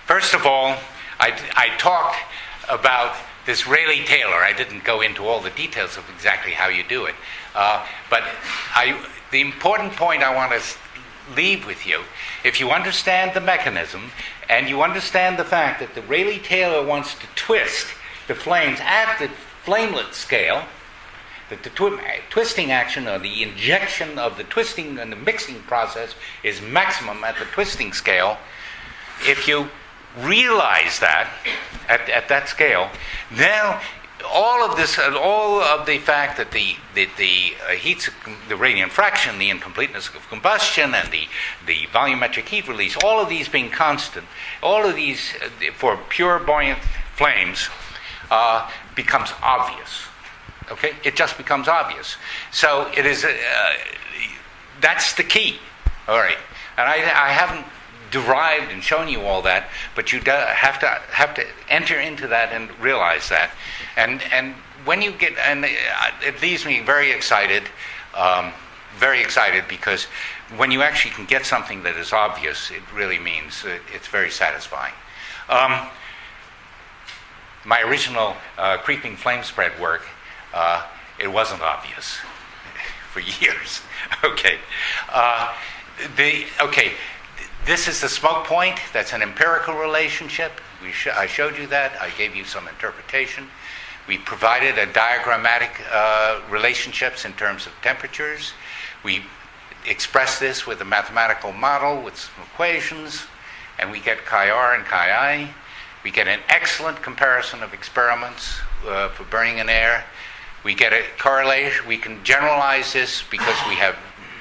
First of all, I talked about this Rayleigh-Taylor. I didn't go into all the details of exactly how you do it. But the important point I want to leave with you, if you understand the mechanism, and you understand the fact that the Rayleigh-Taylor wants to twist the flames at the flamelet scale, that the twisting action or the injection of the twisting and the mixing process is maximum at the twisting scale. If you realize that at that scale, now all of the fact that the heats, the radiant fraction, the incompleteness of combustion, and the volumetric heat release, all of these being constant, all of these for pure buoyant flames becomes obvious. Okay, it just becomes obvious. So it is. That's the key. All right, and I haven't derived and shown you all that, but you have to enter into that and realize that. And when you get, and it leaves me very excited because when you actually can get something that is obvious, it really means it's very satisfying. My original creeping flame spread work, it wasn't obvious for years. Okay. This is the smoke point. That's an empirical relationship. I showed you that. I gave you some interpretation. We provided a diagrammatic relationships in terms of temperatures. We express this with a mathematical model with some equations, and we get chi-r and chi-I. We get an excellent comparison of experiments for burning in air. We get a correlation. We can generalize this because we have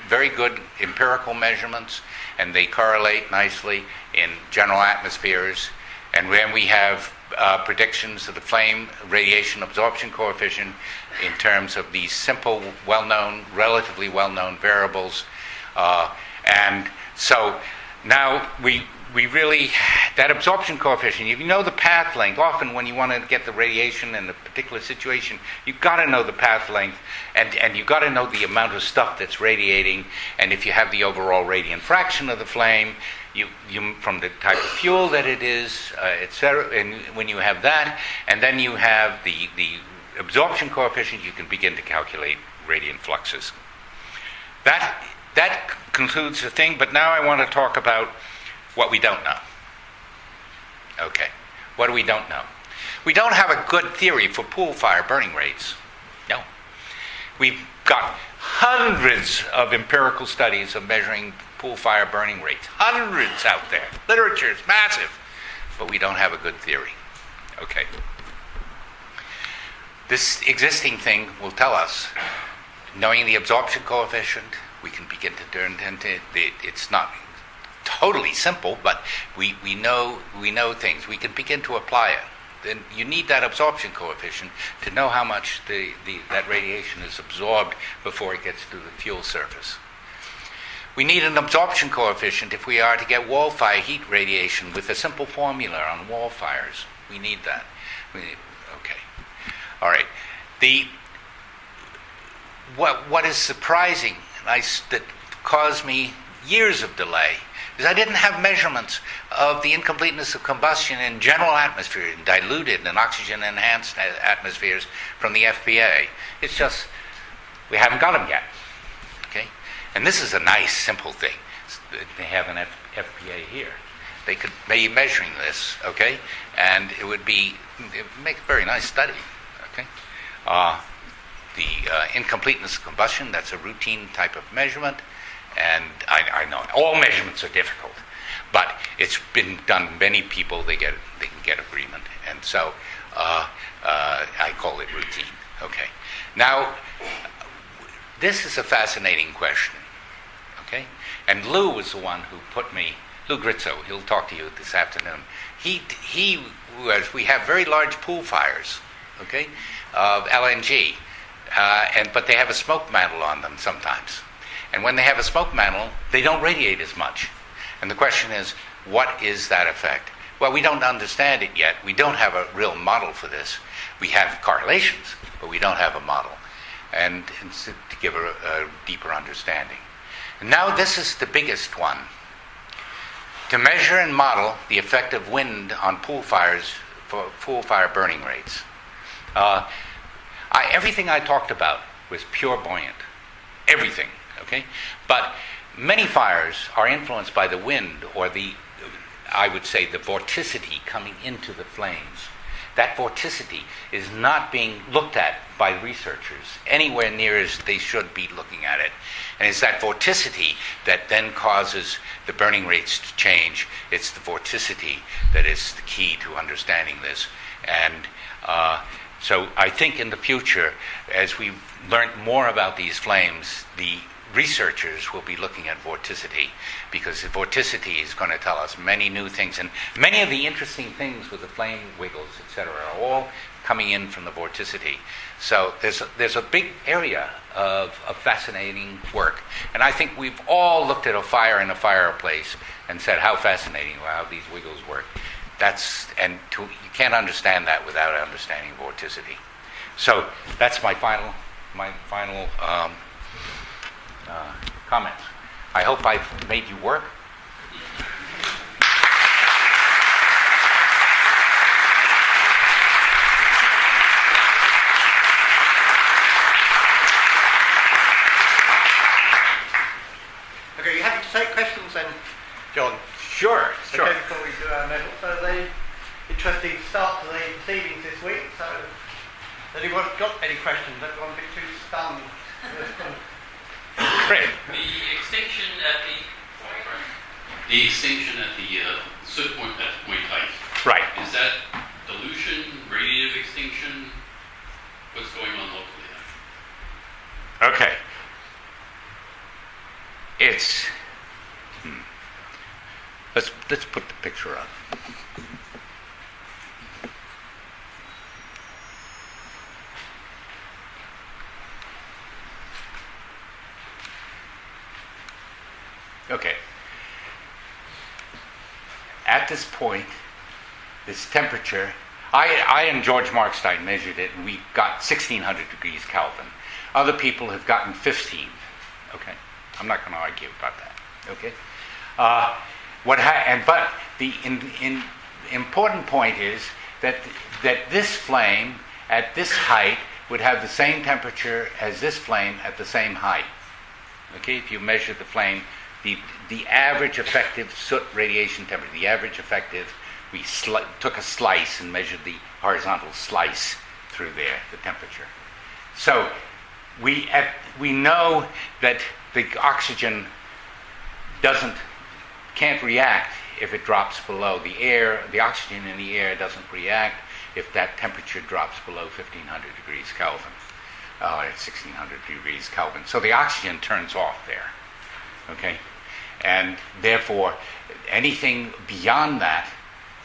very good empirical measurements, and they correlate nicely in general atmospheres. And then we have predictions of the flame radiation absorption coefficient in terms of these simple, well-known, relatively well-known variables. And so now we really, that absorption coefficient, if you know the path length, often when you want to get the radiation in a particular situation, you've got to know the path length, and you've got to know the amount of stuff that's radiating, and if you have the overall radiant fraction of the flame, you from the type of fuel that it is, etc., and when you have that, and then you have the absorption coefficient, you can begin to calculate radiant fluxes. That concludes the thing, but now I want to talk about what we don't know. Okay, what do we don't know? We don't have a good theory for pool fire burning rates. No. We've got hundreds of empirical studies of measuring pool fire burning rates. Hundreds out there. Literature is massive. But we don't have a good theory. Okay. This existing thing will tell us, knowing the absorption coefficient, we can begin to turn into it's not totally simple, but we know things. We can begin to apply it. Then you need that absorption coefficient to know how much that radiation is absorbed before it gets to the fuel surface. We need an absorption coefficient if we are to get wall fire heat radiation with a simple formula on wall fires. We need that. Okay. All right. What is surprising, that caused me years of delay, is I didn't have measurements of the incompleteness of combustion in general atmosphere, in diluted and oxygen-enhanced atmospheres from the FPA. It's just, we haven't got them yet. Okay? And this is a nice, simple thing. They have an FPA here. They could be measuring this, okay? And it would make a very nice study, okay? The incompleteness of combustion, that's a routine type of measurement. And I know all measurements are difficult, but it's been done. Many people they can get agreement, and so I call it routine. Okay. Now, this is a fascinating question. Okay, and Lou was the one who put me. Lou Grizzo. He'll talk to you this afternoon. We have very large pool fires. Okay, of LNG, but they have a smoke mantle on them sometimes. And when they have a smoke mantle, they don't radiate as much. And the question is, what is that effect? Well, we don't understand it yet. We don't have a real model for this. We have correlations, but we don't have a model. And to give a deeper understanding. And now this is the biggest one. To measure and model the effect of wind on pool fires for pool fire burning rates. Everything I talked about was pure buoyant. Everything. Okay? But many fires are influenced by the wind or I would say the vorticity coming into the flames. That vorticity is not being looked at by researchers anywhere near as they should be looking at it. And it's that vorticity that then causes the burning rates to change. It's the vorticity that is the key to understanding this. And so I think in the future, as we learn more about these flames, the researchers will be looking at vorticity, because the vorticity is going to tell us many new things, and many of the interesting things with the flame wiggles, etc., are all coming in from the vorticity. So there's a big area of fascinating work, and I think we've all looked at a fire in a fireplace and said, how fascinating, how these wiggles work. You can't understand that without understanding vorticity. So that's my final comments. I hope I've made you work. Okay, you happy to take questions then, John? Sure. Okay, before we do our medal. So the interesting start to the proceedings this week. So has anyone got any questions? Everyone a bit too stunned. Great. The extinction at the soot point height. Right. Is that dilution, radiative extinction? What's going on locally there? Okay. It's. Let's put the picture up. Okay. At this point, this temperature, I and George Markstein measured it, and we got 1600 degrees Kelvin. Other people have gotten 15. Okay, I'm not going to argue about that. Okay, but the important point is that this flame at this height would have the same temperature as this flame at the same height. Okay, if you measure the flame. The average effective soot radiation temperature, the average effective, we took a slice and measured the horizontal slice through there, the temperature. So we know that the oxygen can't react if it drops below the air. The oxygen in the air doesn't react if that temperature drops below 1500 degrees Kelvin. It's 1600 degrees Kelvin. So the oxygen turns off there. Okay? And therefore, anything beyond that,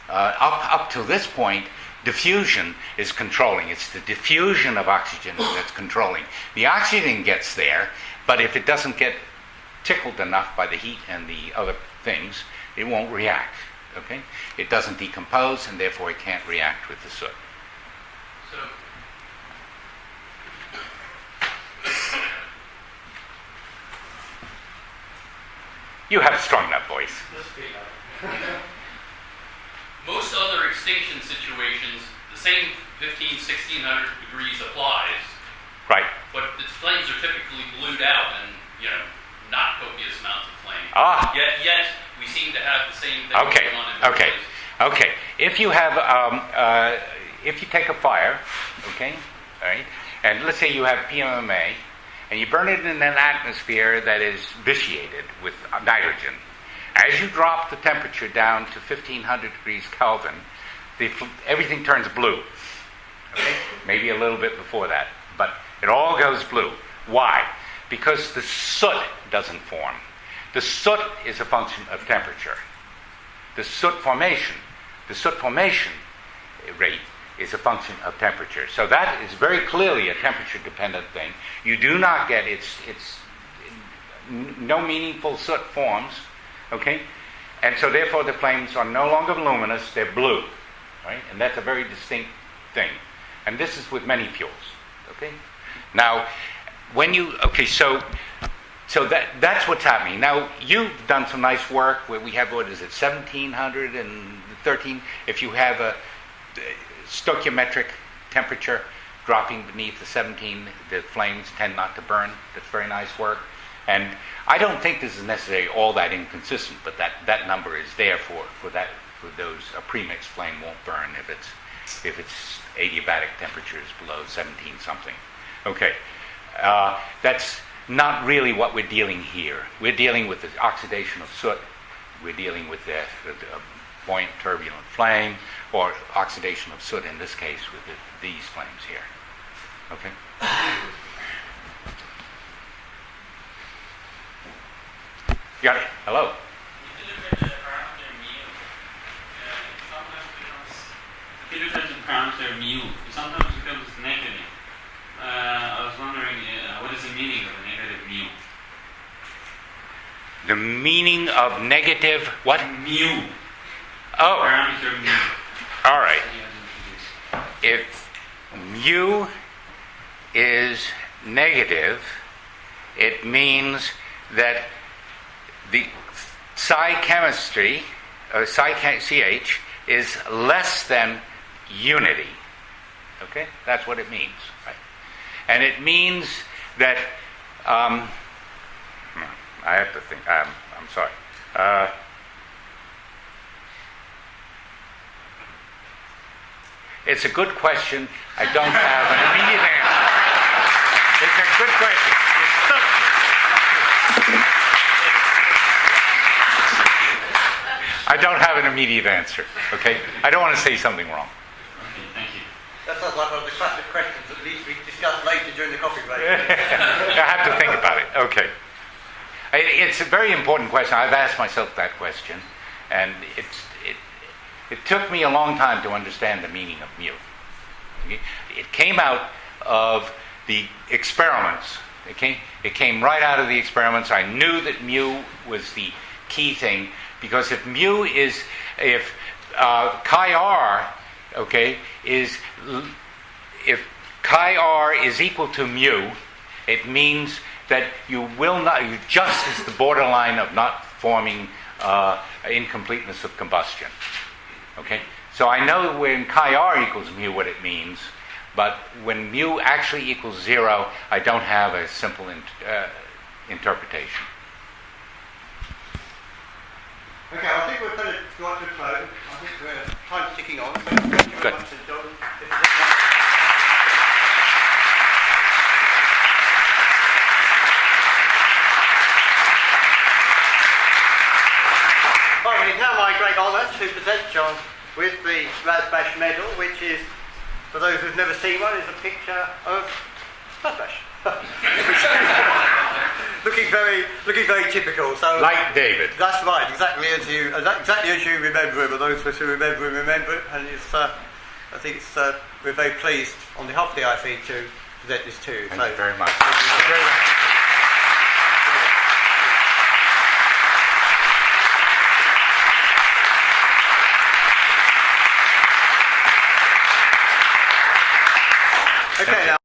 up to this point, diffusion is controlling. It's the diffusion of oxygen that's controlling. The oxygen gets there, but if it doesn't get tickled enough by the heat and the other things, it won't react. Okay? It doesn't decompose, and therefore it can't react with the soot. So, You have a strong enough voice. most other extinction situations, the same 1600 degrees applies, Right. but the flames are typically blued out and, not copious amounts of flame. Ah. Yet we seem to have the same thing Okay. going on in Okay. places. Okay. If you have, if you take a fire, okay, all right, and let's say you have PMMA, and you burn it in an atmosphere that is vitiated with nitrogen. As you drop the temperature down to 1500 degrees Kelvin, everything turns blue. Okay? Maybe a little bit before that, but it all goes blue. Why? Because the soot doesn't form. The soot is a function of temperature. The soot formation rate is a function of temperature. So that is very clearly a temperature-dependent thing. You do not get no meaningful soot forms, okay? And so therefore the flames are no longer luminous, they're blue, right? And that's a very distinct thing. And this is with many fuels, okay? Now, so that's what's happening. Now, you've done some nice work where we have, 1713? If you have a stoichiometric temperature dropping beneath the 17, the flames tend not to burn. That's very nice work. And I don't think this is necessarily all that inconsistent, but that number is there for those. A premixed flame won't burn if it's adiabatic temperatures below 17 something. Okay, that's not really what we're dealing here. We're dealing with the oxidation of soot. We're dealing with the buoyant turbulent flame, or oxidation of soot in this case with these flames here. Okay? Got it. Hello. If you look at the parameter mu, it sometimes becomes negative. I was wondering, what is the meaning of a negative mu? The meaning of negative what? Mu. Oh. Parameter mu. All right. If mu is negative, it means that the psi chemistry, CH, is less than unity. Okay? That's what it means. Right? And it means that, I have to think, I'm sorry. It's a good question. I don't have an immediate answer. It's a good question. I don't have an immediate answer, okay? I don't want to say something wrong. Okay, thank you. That sounds like one of the classic questions that needs to be discussed later during the coffee break. I have to think about it. Okay. It's a very important question. I've asked myself that question, and it took me a long time to understand the meaning of mu. Okay? It came out of the experiments. It came right out of the experiments. I knew that mu was the key thing, because if chi r, okay, if chi r is equal to mu, it means that you just is the borderline of not forming incompleteness of combustion. Okay, so I know when chi r equals mu what it means, but when mu actually equals 0, I don't have a simple interpretation. Okay, I think we're going to go on to close. I think time's ticking on. So thank you very Good. much, John. Finally, it's now my great honour to present John with the Rasbash medal, which is, for those who've never seen one, is a picture of Rasbash. looking very typical. So Like David. that's right, exactly as you remember him, and those of us who remember him. And it's, I think we're very pleased on behalf of the IFE to present this to you. Thank you very much. Thank you very much. Okay, now